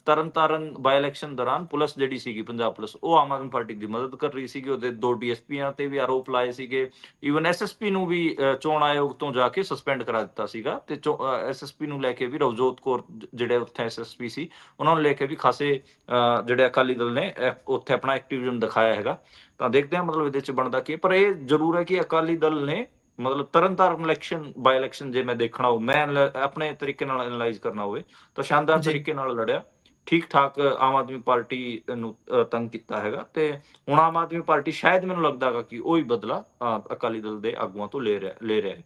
ਤਰਨਤਾਰਨ ਬਾਈ ਇਲੈਕਸ਼ਨ ਦੌਰਾਨ ਪੁਲਿਸ ਜਿਹੜੀ ਸੀਗੀ, ਪੰਜਾਬ ਪੁਲਿਸ, ਉਹ ਆਮ ਆਦਮੀ ਪਾਰਟੀ ਦੀ ਮਦਦ ਕਰ ਰਹੀ ਸੀਗੀ। ਉਹਦੇ 2 ਡੀਐਸਪੀਆਂ ਤੇ ਵੀ ਆਰੋਪ ਲਾਏ ਸੀਗੇ। ਈਵਨ ਐਸਐਸਪੀ ਨੂੰ ਵੀ ਚੋਣ ਆਯੋਗ ਤੋਂ ਜਾ ਕੇ ਸਸਪੈਂਡ ਕਰਾ ਦਿੱਤਾ ਸੀਗਾ ਤੇ ਐਸਐਸਪੀ ਨੂੰ ਲੈ ਕੇ ਵੀ ਰਵਜੋਤ ਕੌਰ ਜਿਹੜੇ ਉੱਥੇ ਐਸਐਸਪੀ ਸੀ, ਉਹਨਾਂ ਨੂੰ ਲੈ ਕੇ ਵੀ ਖਾਸੇ ਜਿਹੜੇ ਅਕਾਲੀ ਦਲ ਨੇ ਉੱਥੇ ਆਪਣਾ ਐਕਟਿਵਿਜ਼ਮ ਦਿਖਾਇਆ ਹੈਗਾ। ਤਾਂ ਦੇਖਦੇ ਹਾਂ ਮਤਲਬ ਇਹਦੇ ਚ ਬਣਦਾ ਕੀ ਹੈ। ਪਰ ਇਹ ਜ਼ਰੂਰ ਹੈ ਕਿ ਅਕਾਲੀ ਦਲ ਨੇ ਮਤਲਬ ਤਰਨਤਾਰਨ ਇਲੈਕਸ਼ਨ ਬਾਈ ਇਲੈਕਸ਼ਨ ਜੇ ਮੈਂ ਦੇਖਣਾ ਹੋ, ਮੈਂ ਆਪਣੇ ਤਰੀਕੇ ਨਾਲ ਐਨਾਲਾਈਜ਼ ਕਰਨਾ ਹੋਵੇ, ਤਾਂ ਸ਼ਾਨਦਾਰ ਜੀ। ਤਰੀਕੇ ਨਾਲ ਲੜਿਆ। ਠੀਕ ਠਾਕ ਆਮ ਆਦਮੀ ਪਾਰਟੀ ਨੂੰ ਤੰਗ ਕੀਤਾ ਹੈਗਾ ਤੇ ਹੁਣ ਆਮ ਆਦਮੀ ਪਾਰਟੀ ਸ਼ਾਇਦ ਮੈਨੂੰ ਲੱਗਦਾ ਹੈਗਾ ਕਿ ਉਹ ਹੀ ਬਦਲਾ ਅਕਾਲੀ ਦਲ ਦੇ ਆਗੂਆਂ ਤੋਂ ਲੈ ਰਿਹਾ ਹੈ।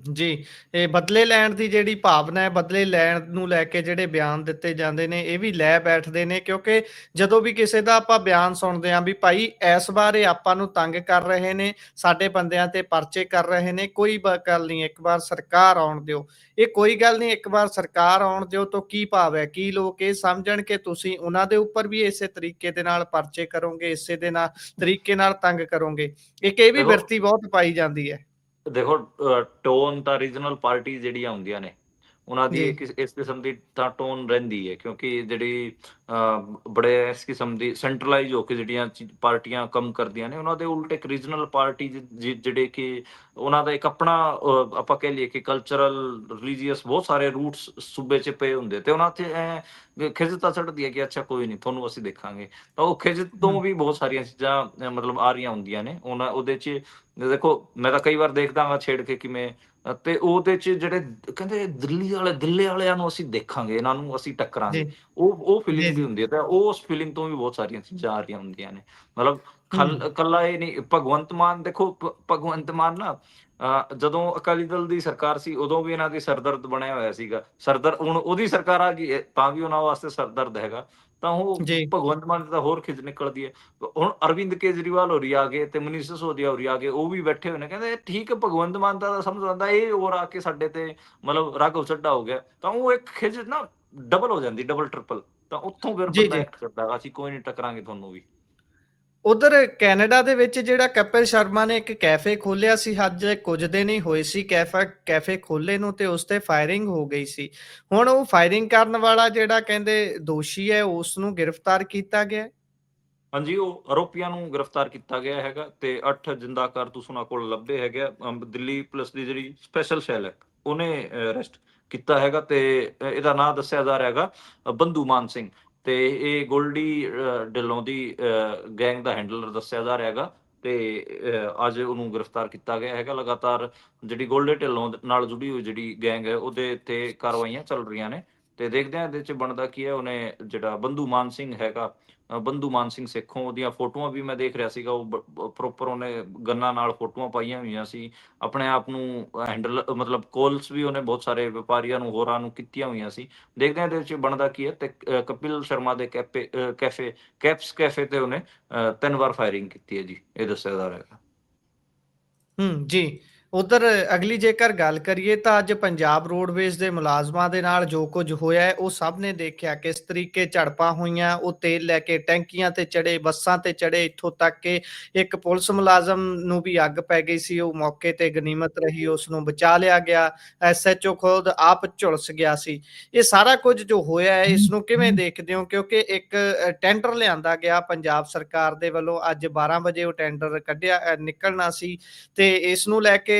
ਜੀ। ਇਹ ਬਦਲੇ ਲੈਣ ਦੀ ਜਿਹੜੀ ਭਾਵਨਾ ਹੈ, ਬਦਲੇ ਲੈਣ ਨੂੰ ਲੈ ਕੇ ਜਿਹੜੇ ਬਿਆਨ ਦਿੱਤੇ ਜਾਂਦੇ ਨੇ, ਇਹ ਵੀ ਲੈ ਬੈਠਦੇ ਨੇ, ਕਿਉਂਕਿ ਜਦੋਂ ਵੀ ਕਿਸੇ ਦਾ ਆਪਾਂ ਬਿਆਨ ਸੁਣਦੇ ਹਾਂ ਵੀ ਭਾਈ ਇਸ ਵਾਰ ਇਹ ਆਪਾਂ ਨੂੰ ਤੰਗ ਕਰ ਰਹੇ ਨੇ, ਸਾਡੇ ਬੰਦਿਆਂ ਤੇ ਪਰਚੇ ਕਰ ਰਹੇ ਨੇ, ਕੋਈ ਗੱਲ ਨਹੀਂ, ਇੱਕ ਵਾਰ ਸਰਕਾਰ ਆਉਣ ਦਿਓ। ਇਹ ਕੋਈ ਗੱਲ ਨਹੀਂ, ਇੱਕ ਵਾਰ ਸਰਕਾਰ ਆਉਣ ਦਿਓ ਤੋਂ ਕੀ ਭਾਵ ਹੈ? ਕੀ ਲੋਕ ਇਹ ਸਮਝਣ ਕਿ ਤੁਸੀਂ ਉਹਨਾਂ ਦੇ ਉੱਪਰ ਵੀ ਇਸੇ ਤਰੀਕੇ ਦੇ ਨਾਲ ਪਰਚੇ ਕਰੋਗੇ, ਇਸੇ ਦੇ ਨਾਲ ਤਰੀਕੇ ਨਾਲ ਤੰਗ ਕਰੋਗੇ? ਇੱਕ ਇਹ ਵੀ ਦੇਖੋ ਬਿਰਤੀ ਬਹੁਤ ਪਾਈ ਜਾਂਦੀ ਹੈ। ਦੇਖੋ ਟੋਨ ਤਾਂ ਰੀਜਨਲ ਪਾਰਟੀ ਜਿਹੜੀਆਂ ਹੁੰਦੀਆਂ ਨੇ, ਉਹਨਾਂ ਦੀ ਜੀ। ਇਸ ਕਿਸਮ ਦੀ ਤਾਂ ਟੋਨ ਰਹਿੰਦੀ ਹੈ, ਕਿਉਂਕਿ ਜਿਹੜੀ ਬੜੇ ਇਸ ਕਿਸਮ ਦੀ ਸੈਂਟਰਲਾਈਜ਼ ਹੋ ਕੇ ਜਿਹੜੀਆਂ ਪਾਰਟੀਆਂ ਕੰਮ ਕਰਦੀਆਂ ਨੇ, ਉਹਨਾਂ ਦੇ ਉਲਟ ਇੱਕ ਰੀਜਨਲ ਪਾਰਟੀ ਜਿਹੜੇ ਕਿ ਉਹਨਾਂ ਦਾ ਇੱਕ ਆਪਣਾ ਆਪਾਂ ਕਹਿ ਲਈਏ ਕਿ ਕਲਚਰਲ ਰਿਲੀਜੀਅਸ ਬਹੁਤ ਸਾਰੇ ਰੂਟਸ ਸੂਬੇ 'ਚ ਪਏ ਹੁੰਦੇ, ਤੇ ਉਹਨਾਂ 'ਚ ਖਿੱਚ ਤਾਂ ਚੜ੍ਹਦੀ ਹੈ ਕਿ ਅੱਛਾ ਕੋਈ ਨਹੀਂ, ਤੁਹਾਨੂੰ ਅਸੀਂ ਦੇਖਾਂਗੇ। ਤਾਂ ਉਹ ਖਿੱਚ ਤੋਂ ਵੀ ਬਹੁਤ ਸਾਰੀਆਂ ਚੀਜ਼ਾਂ ਮਤਲਬ ਆ ਰਹੀਆਂ ਹੁੰਦੀਆਂ ਨੇ ਉਹਦੇ 'ਚ। ਦੇਖੋ ਮੈਂ ਤਾਂ ਕਈ ਵਾਰ ਦੇਖਦਾ ਹਾਂ ਛੇੜ ਕੇ ਕਿਵੇਂ, ਤੇ ਉਹਦੇ 'ਚ ਜਿਹੜੇ ਕਹਿੰਦੇ ਦਿੱਲੀ ਵਾਲਿਆਂ ਨੂੰ ਅਸੀਂ ਦੇਖਾਂਗੇ, ਇਹਨਾਂ ਨੂੰ ਅਸੀਂ ਜੀ। ਟੱਕਰਾਂਗੇ, ਉਹ ਜੀ, ਫੀਲਿੰਗ ਵੀ ਜੀ। ਹੁੰਦੀ ਹੈ। ਤਾਂ ਉਸ ਫੀਲਿੰਗ ਤੋਂ ਵੀ ਬਹੁਤ ਸਾਰੀਆਂ ਚੀਜ਼ਾਂ ਆ ਰਹੀਆਂ ਹੁੰਦੀਆਂ ਨੇ। ਮਤਲਬ ਹੂੰ। ਕੱਲਾ ਇਹ ਨਹੀਂ, ਭਗਵੰਤ ਮਾਨ ਦੇਖੋ, ਭਗਵੰਤ ਮਾਨ ਨਾ ਜਦੋਂ ਅਕਾਲੀ ਦਲ ਦੀ ਸਰਕਾਰ ਸੀ, ਉਦੋਂ ਵੀ ਇਹਨਾਂ ਦੀ ਸਰਦਰਦ ਬਣਿਆ ਹੋਇਆ ਸੀਗਾ। ਹੁਣ ਉਹਦੀ ਸਰਕਾਰ ਆ ਗਈ ਹੈ, ਤਾਂ ਵੀ ਉਹਨਾਂ ਵਾਸਤੇ ਸਰਦਰਦ ਹੈਗਾ। ਤਾਂ ਉਹ ਜੀ। ਭਗਵੰਤ ਮਾਨ ਦੀ ਤਾਂ ਹੋਰ ਖਿਝ ਨਿਕਲਦੀ ਹੈ। ਹੁਣ ਅਰਵਿੰਦ ਕੇਜਰੀਵਾਲ ਹੋਰੀ ਆ ਗਏ ਤੇ ਮਨੀਸ਼ ਸਿਸੋਦੀਆ ਹੋਰੀ ਆ ਗਏ, ਉਹ ਵੀ ਬੈਠੇ ਹੋਏ ਨੇ, ਕਹਿੰਦੇ ਠੀਕ ਹੈ ਭਗਵੰਤ ਮਾਨ ਤਾਂ ਸਮਝ ਆਉਂਦਾ, ਇਹ ਹੋਰ ਆ ਕੇ ਸਾਡੇ ਤੇ ਮਤਲਬ ਰਾਘਵ ਚੱਡਾ ਹੋ ਗਿਆ, ਤਾਂ ਉਹ ਇੱਕ ਖਿਝ ਨਾ ਡਬਲ ਹੋ ਜਾਂਦੀ, ਡਬਲ ਟ੍ਰਿਪਲ। ਤਾਂ ਉੱਥੋਂ ਫਿਰ ਜੀ, ਬੰਦਾ ਜੀ। ਐਕਟ ਕਰਦਾ, ਅਸੀਂ ਕੋਈ ਨਹੀਂ ਟੱਕਰਾਂਗੇ ਤੁਹਾਨੂੰ ਵੀ। ਉਧਰ ਕੈਨੇਡਾ ਦੇ ਵਿੱਚ ਜਿਹੜਾ ਕਪਿਲ ਸ਼ਰਮਾ ਨੇ ਇੱਕ ਕੈਫੇ ਖੋਲਿਆ ਸੀ, ਅੱਜ ਕੁਝ ਦਿਨ ਹੀ ਹੋਏ ਸੀ ਕੈਫੇ ਖੋਲੇ ਨੂੰ, ਤੇ ਉਸ ਤੇ ਫਾਇਰਿੰਗ ਹੋ ਗਈ ਸੀ। ਹੁਣ ਉਹ ਫਾਇਰਿੰਗ ਕਰਨ ਵਾਲਾ ਜਿਹੜਾ ਕਹਿੰਦੇ ਦੋਸ਼ੀ ਹੈ, ਉਸ ਨੂੰ ਗ੍ਰਿਫਤਾਰ ਕੀਤਾ ਗਿਆ ਹੈ। ਹਾਂਜੀ, ਉਹ ਆਰੋਪੀਆਂ ਨੂੰ ਗ੍ਰਿਫਤਾਰ ਕੀਤਾ ਗਿਆ ਹੈਗਾ ਤੇ 8 ਜਿੰਦਾ ਕਾਰਤੂਸ ਉਹਨਾਂ ਕੋਲ ਲੱਭੇ ਹੈਗੇ ਆ। ਦਿੱਲੀ ਪੁਲਿਸ ਦੀ ਜਿਹੜੀ ਸਪੈਸ਼ਲ ਸੈੱਲ ਹੈ, ਉਹਨੇ ਅਰੈਸਟ ਕੀਤਾ ਹੈਗਾ ਤੇ ਇਹਦਾ ਨਾਂ ਦੱਸਿਆ ਜਾ ਰਿਹਾ ਹੈਗਾ ਬੰਧੂ ਮਾਨ ਸਿੰਘ, ਤੇ ਇਹ ਗੋਲਡੀ ਢਿੱਲੋਂ ਦੀ ਗੈਂਗ ਦਾ ਹੈਂਡਲਰ ਦੱਸਿਆ ਜਾ ਰਿਹਾ ਹੈਗਾ। ਤੇ ਅੱਜ ਉਹਨੂੰ ਗ੍ਰਿਫਤਾਰ ਕੀਤਾ ਗਿਆ ਹੈਗਾ। ਲਗਾਤਾਰ ਜਿਹੜੀ ਗੋਲਡੀ ਢਿੱਲੋਂ ਨਾਲ ਜੁੜੀ ਹੋਈ ਜਿਹੜੀ ਗੈਂਗ ਹੈ, ਉਹਦੇ ਤੇ ਕਾਰਵਾਈਆਂ ਚੱਲ ਰਹੀਆਂ ਨੇ, ਤੇ ਦੇਖਦੇ ਹਾਂ ਇਹਦੇ ਚ ਬਣਦਾ ਕੀ ਹੈ। ਉਹਨੇ ਜਿਹੜਾ ਬੰਧੂ ਮਾਨ ਸਿੰਘ ਹੈਗਾ, ਬੰਧੂ ਮਾਨ ਸਿੰਘ ਸੇਖੋਂ, ਉਹਦੀਆਂ ਫੋਟੋਆਂ ਵੀ ਮੈਂ ਦੇਖ ਰਿਹਾ ਸੀਗਾ, ਉਹ ਪ੍ਰੋਪਰ ਉਹਨੇ ਗੰਨਾਂ ਨਾਲ ਫੋਟੋਆਂ ਪਾਈਆਂ ਹੋਈਆਂ ਸੀ। ਆਪਣੇ ਆਪ ਨੂੰ ਹੈਂਡਲ ਮਤਲਬ ਕਾਲਸ ਵੀ ਉਹਨੇ ਬਹੁਤ ਸਾਰੇ ਵਪਾਰੀਆਂ ਨੂੰ, ਹੋਰਾਂ ਨੂੰ ਕੀਤੀਆਂ ਹੋਈਆਂ ਸੀ। ਦੇਖਦੇ ਹਾਂ ਇਹਦੇ ਵਿੱਚ ਬਣਦਾ ਕੀ ਹੈ। ਤੇ ਕਪਿਲ ਸ਼ਰਮਾ ਦੇ ਕੈਫੇ ਤੇ ਉਹਨੇ 3 ਵਾਰ ਫਾਇਰਿੰਗ ਕੀਤੀ ਹੈ ਜੀ, ਇਹ ਦੱਸਿਆ ਜਾ ਰਿਹਾ ਹੈ। ਜੀ। ਉਧਰ ਅਗਲੀ ਜੇਕਰ ਗੱਲ ਕਰੀਏ ਤਾਂ ਅੱਜ ਪੰਜਾਬ ਰੋਡਵੇਜ਼ ਦੇ ਮੁਲਾਜ਼ਮਾਂ ਦੇ ਨਾਲ ਜੋ ਕੁਝ ਹੋਇਆ ਹੈ, ਉਹ ਸਭ ਨੇ ਦੇਖਿਆ ਕਿਸ ਤਰੀਕੇ ਝੜਪਾਂ ਹੋਈਆਂ। ਉਹ ਤੇਲ ਲੈ ਕੇ ਟੈਂਕੀਆਂ ਤੇ ਚੜੇ, ਬੱਸਾਂ ਤੇ ਚੜੇ, ਇੱਥੋਂ ਤੱਕ ਕਿ ਇੱਕ ਪੁਲਿਸ ਮੁਲਾਜ਼ਮ ਨੂੰ ਵੀ ਅੱਗ ਪੈ ਗਈ ਸੀ। ਉਹ ਮੌਕੇ ਤੇ ਗਨੀਮਤ ਰਹੀ, ਉਸ ਨੂੰ ਬਚਾ ਲਿਆ ਗਿਆ। ਐਸਐਚਓ ਖੁਦ ਆਪ ਝੁਲਸ ਗਿਆ ਸੀ। ਇਹ ਸਾਰਾ ਕੁਝ ਜੋ ਹੋਇਆ ਹੈ, ਇਸ ਨੂੰ ਕਿਵੇਂ ਦੇਖਦੇ ਹੋ? ਕਿਉਂਕਿ ਇੱਕ ਟੈਂਡਰ ਲਿਆਂਦਾ ਗਿਆ ਪੰਜਾਬ ਸਰਕਾਰ ਦੇ ਵੱਲੋਂ, ਅੱਜ 12 ਵਜੇ ਉਹ ਟੈਂਡਰ ਨਿਕਲਣਾ ਸੀ, ਤੇ ਇਸ ਨੂੰ ਲੈ ਕੇ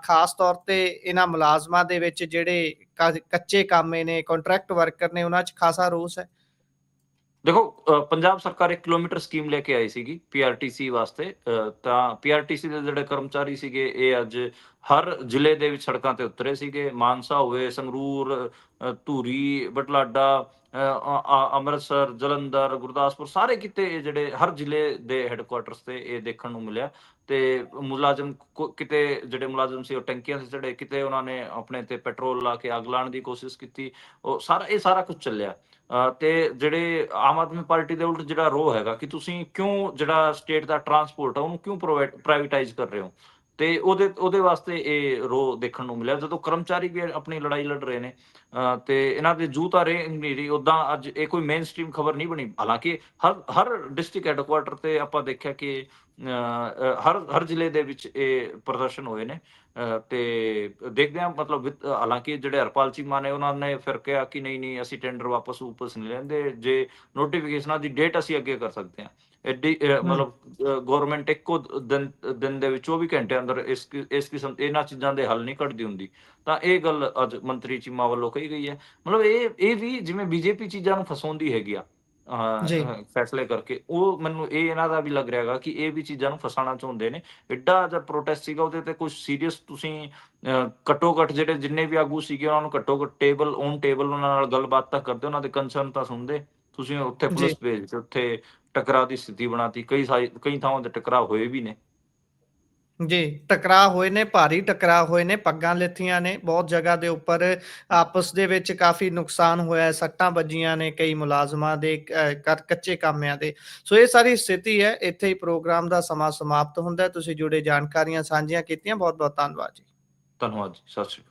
ਖਾਸ ਤੌਰ ਤੇ ਇਹਨਾਂ ਮੁਲਾਜ਼ਮਾਂ ਦੇ ਵਿੱਚ ਜਿਹੜੇ ਕੱਚੇ ਕਾਮੇ ਨੇ, ਕੰਟਰੈਕਟ ਵਰਕਰ ਨੇ, ਉਹਨਾਂ 'ਚ ਖਾਸਾ ਰੋਸ ਹੈ। ਦੇਖੋ ਪੰਜਾਬ ਸਰਕਾਰ 1 ਕਿਲੋਮੀਟਰ ਸਕੀਮ ਲੈ ਕੇ ਆਈ ਸੀਗੀ ਪੀਆਰਟੀਸੀ ਵਾਸਤੇ। ਤਾਂ ਪੀਆਰਟੀਸੀ ਦੇ ਜਿਹੜੇ ਕਰਮਚਾਰੀ ਸੀਗੇ, ਇਹ ਅੱਜ ਹਰ ਜ਼ਿਲ੍ਹੇ ਦੇ ਵਿੱਚ ਸੜਕਾਂ ਤੇ ਉਤਰੇ ਸੀਗੇ। ਮਾਨਸਾ ਹੋਵੇ, ਸੰਗਰੂਰ, ਧੂਰੀ, ਬਟਲਾਡਾ, ਅੰਮ੍ਰਿਤਸਰ, ਜਲੰਧਰ, ਗੁਰਦਾਸਪੁਰ, ਸਾਰੇ ਕਿਤੇ ਇਹ ਜਿਹੜੇ ਹਰ ਜ਼ਿਲ੍ਹੇ ਦੇ ਹੈੱਡਕੁਆਰਟਰਸ ਤੇ ਇਹ ਦੇਖਣ ਨੂੰ ਮਿਲਿਆ। ਤੇ ਮੁਲਾਜ਼ਮ ਕਿਤੇ ਜਿਹੜੇ ਮੁਲਾਜ਼ਮ ਸੀ ਉਹ ਟੈਂਕੀਆਂ ਤੇ ਚੜੇ, ਕਿਤੇ ਉਹਨਾਂ ਨੇ ਆਪਣੇ ਤੇ ਪੈਟਰੋਲ ਲਾ ਕੇ ਅੱਗ ਲਾਉਣ ਦੀ ਕੋਸ਼ਿਸ਼ ਕੀਤੀ। ਉਹ ਸਾਰਾ ਕੁਝ ਚੱਲਿਆ। ਤੇ ਜਿਹੜੇ ਆਮ ਆਦਮੀ ਪਾਰਟੀ ਦੇ ਉਲਟ ਜਿਹੜਾ ਰੋਹ ਹੈਗਾ ਕਿ ਤੁਸੀਂ ਕਿਉਂ ਜਿਹੜਾ ਸਟੇਟ ਦਾ ਟਰਾਂਸਪੋਰਟ ਆ ਉਹਨੂੰ ਕਿਉਂ ਪ੍ਰਾਈਵੇਟਾਈਜ਼ ਕਰ ਰਹੇ ਹੋ, ਤੇ ਉਹਦੇ ਵਾਸਤੇ ਇਹ ਰੋਹ ਦੇਖਣ ਨੂੰ ਮਿਲਿਆ ਜਦੋਂ ਕਰਮਚਾਰੀ ਵੀ ਆਪਣੀ ਲੜਾਈ ਲੜ ਰਹੇ ਨੇ। ਤੇ ਇਹਨਾਂ ਦੇ ਜੂਹ ਤਾਂ ਰਹੇ ਨਹੀਂ ਰਹੀ ਓਦਾਂ ਅੱਜ ਇਹ ਕੋਈ ਮੇਨ ਸਟ੍ਰੀਮ ਖਬਰ ਨਹੀਂ ਬਣੀ। ਹਾਲਾਂਕਿ ਹਰ ਡਿਸਟ੍ਰਿਕਟ ਹੈਡਕੁਆਰਟਰ ਤੇ ਆਪਾਂ ਦੇਖਿਆ ਕਿ ਹਰ ਜ਼ਿਲ੍ਹੇ ਦੇ ਵਿੱਚ ਇਹ ਪ੍ਰਦਰਸ਼ਨ ਹੋਏ ਨੇ। ਤੇ ਦੇਖਦੇ ਹਾਂ ਮਤਲਬ ਹਾਲਾਂਕਿ ਜਿਹੜੇ ਹਰਪਾਲ ਚੀਮਾ ਨੇ ਉਹਨਾਂ ਨੇ ਫਿਰ ਕਿਹਾ ਕਿ ਨਹੀਂ ਅਸੀਂ ਟੈਂਡਰ ਵਾਪਸ ਨਹੀਂ ਲੈਂਦੇ, ਜੇ ਨੋਟੀਫਿਕੇਸ਼ਨਾਂ ਦੀ ਡੇਟ ਅਸੀਂ ਅੱਗੇ ਕਰ ਸਕਦੇ ਹਾਂ। ਐਡੀ ਹੂੰ, ਮਤਲਬ ਗਵਰਨਮੈਂਟ ਇੱਕੋ ਦਿਨ ਦੇ ਵਿੱਚ 24 ਘੰਟੇ ਅੰਦਰ ਇਸ ਕਿਸਮ ਇਹਨਾਂ ਚੀਜ਼ਾਂ ਦੇ ਹੱਲ ਨਹੀਂ ਕੱਢਦੀ ਹੁੰਦੀ। ਤਾਂ ਇਹ ਗੱਲ ਅੱਜ ਮੰਤਰੀ ਚੀਮਾ ਵੱਲੋਂ ਕਹੀ ਗਈ ਹੈ। ਮਤਲਬ ਇਹ ਵੀ ਜਿਵੇਂ ਬੀਜੇਪੀ ਚੀਜ਼ਾਂ ਨੂੰ ਫਸਾਉਂਦੀ ਹੈਗੀ ਆ ਜੀ, ਫੈਸਲੇ ਕਰਕੇ, ਉਹ ਮੈਨੂੰ ਇਹ ਇਹਨਾਂ ਦਾ ਵੀ ਲੱਗ ਰਿਹਾ ਹੈਗਾ ਕਿ ਇਹ ਵੀ ਚੀਜ਼ਾਂ ਨੂੰ ਫਸਾਉਣਾ ਚਾਹੁੰਦੇ ਨੇ। ਐਡਾ ਜਿਹਾ ਪ੍ਰੋਟੈਸਟ ਸੀਗਾ ਉਹਦੇ ਤੇ ਕੁਛ ਸੀਰੀਅਸ ਤੁਸੀਂ ਘੱਟੋ ਘੱਟ ਜਿਹੜੇ ਜਿੰਨੇ ਵੀ ਆਗੂ ਸੀਗੇ ਉਹਨਾਂ ਨੂੰ ਘੱਟੋ ਘੱਟ ਟੇਬਲ ਉਹਨਾਂ ਨਾਲ ਗੱਲਬਾਤ ਤਾਂ ਕਰਦੇ, ਉਹਨਾਂ ਦੇ ਕੰਸਰਨ ਤਾਂ ਸੁਣਦੇ। ਤੁਸੀਂ ਉੱਥੇ ਜੀ। ਪੁਲਿਸ ਭੇਜ ਕੇ ਉੱਥੇ ਟਕਰਾਅ ਦੀ ਸਥਿਤੀ ਬਣਾਤੀ। ਕਈ ਥਾਵਾਂ ਤੇ ਟਕਰਾਅ ਹੋਏ ਵੀ ਨੇ। ਜੀ, ਟਕਰਾਅ ਹੋਏ ਨੇ, ਭਾਰੀ ਟਕਰਾਅ ਹੋਏ ਨੇ, ਪੱਗਾਂ ਲਿੱਥੀਆਂ ਨੇ, ਬਹੁਤ ਜਗ੍ਹਾ ਦੇ ਉੱਪਰ ਆਪਸ ਦੇ ਵਿੱਚ ਕਾਫੀ ਨੁਕਸਾਨ ਹੋਇਆ ਹੈ, ਸੱਟਾਂ ਵੱਜੀਆਂ ਨੇ ਕਈ ਮੁਲਾਜ਼ਮਾਂ ਦੇ, ਕੱਚੇ ਕਾਮਿਆਂ ਦੇ। ਸੋ ਇਹ ਸਾਰੀ ਸਥਿਤੀ ਹੈ, ਇੱਥੇ ਹੀ ਪ੍ਰੋਗਰਾਮ ਦਾ ਸਮਾਂ ਸਮਾਪਤ ਹੁੰਦਾ ਹੈ। ਤੁਸੀਂ ਜੁੜੇ ਜਾਣਕਾਰੀਆਂ ਸਾਂਝੀਆਂ ਕੀਤੀਆਂ, ਬਹੁਤ-ਬਹੁਤ ਧੰਨਵਾਦ ਜੀ। ਧੰਨਵਾਦ ਜੀ, ਸਤਿ ਸ਼੍ਰੀ ਅਕਾਲ।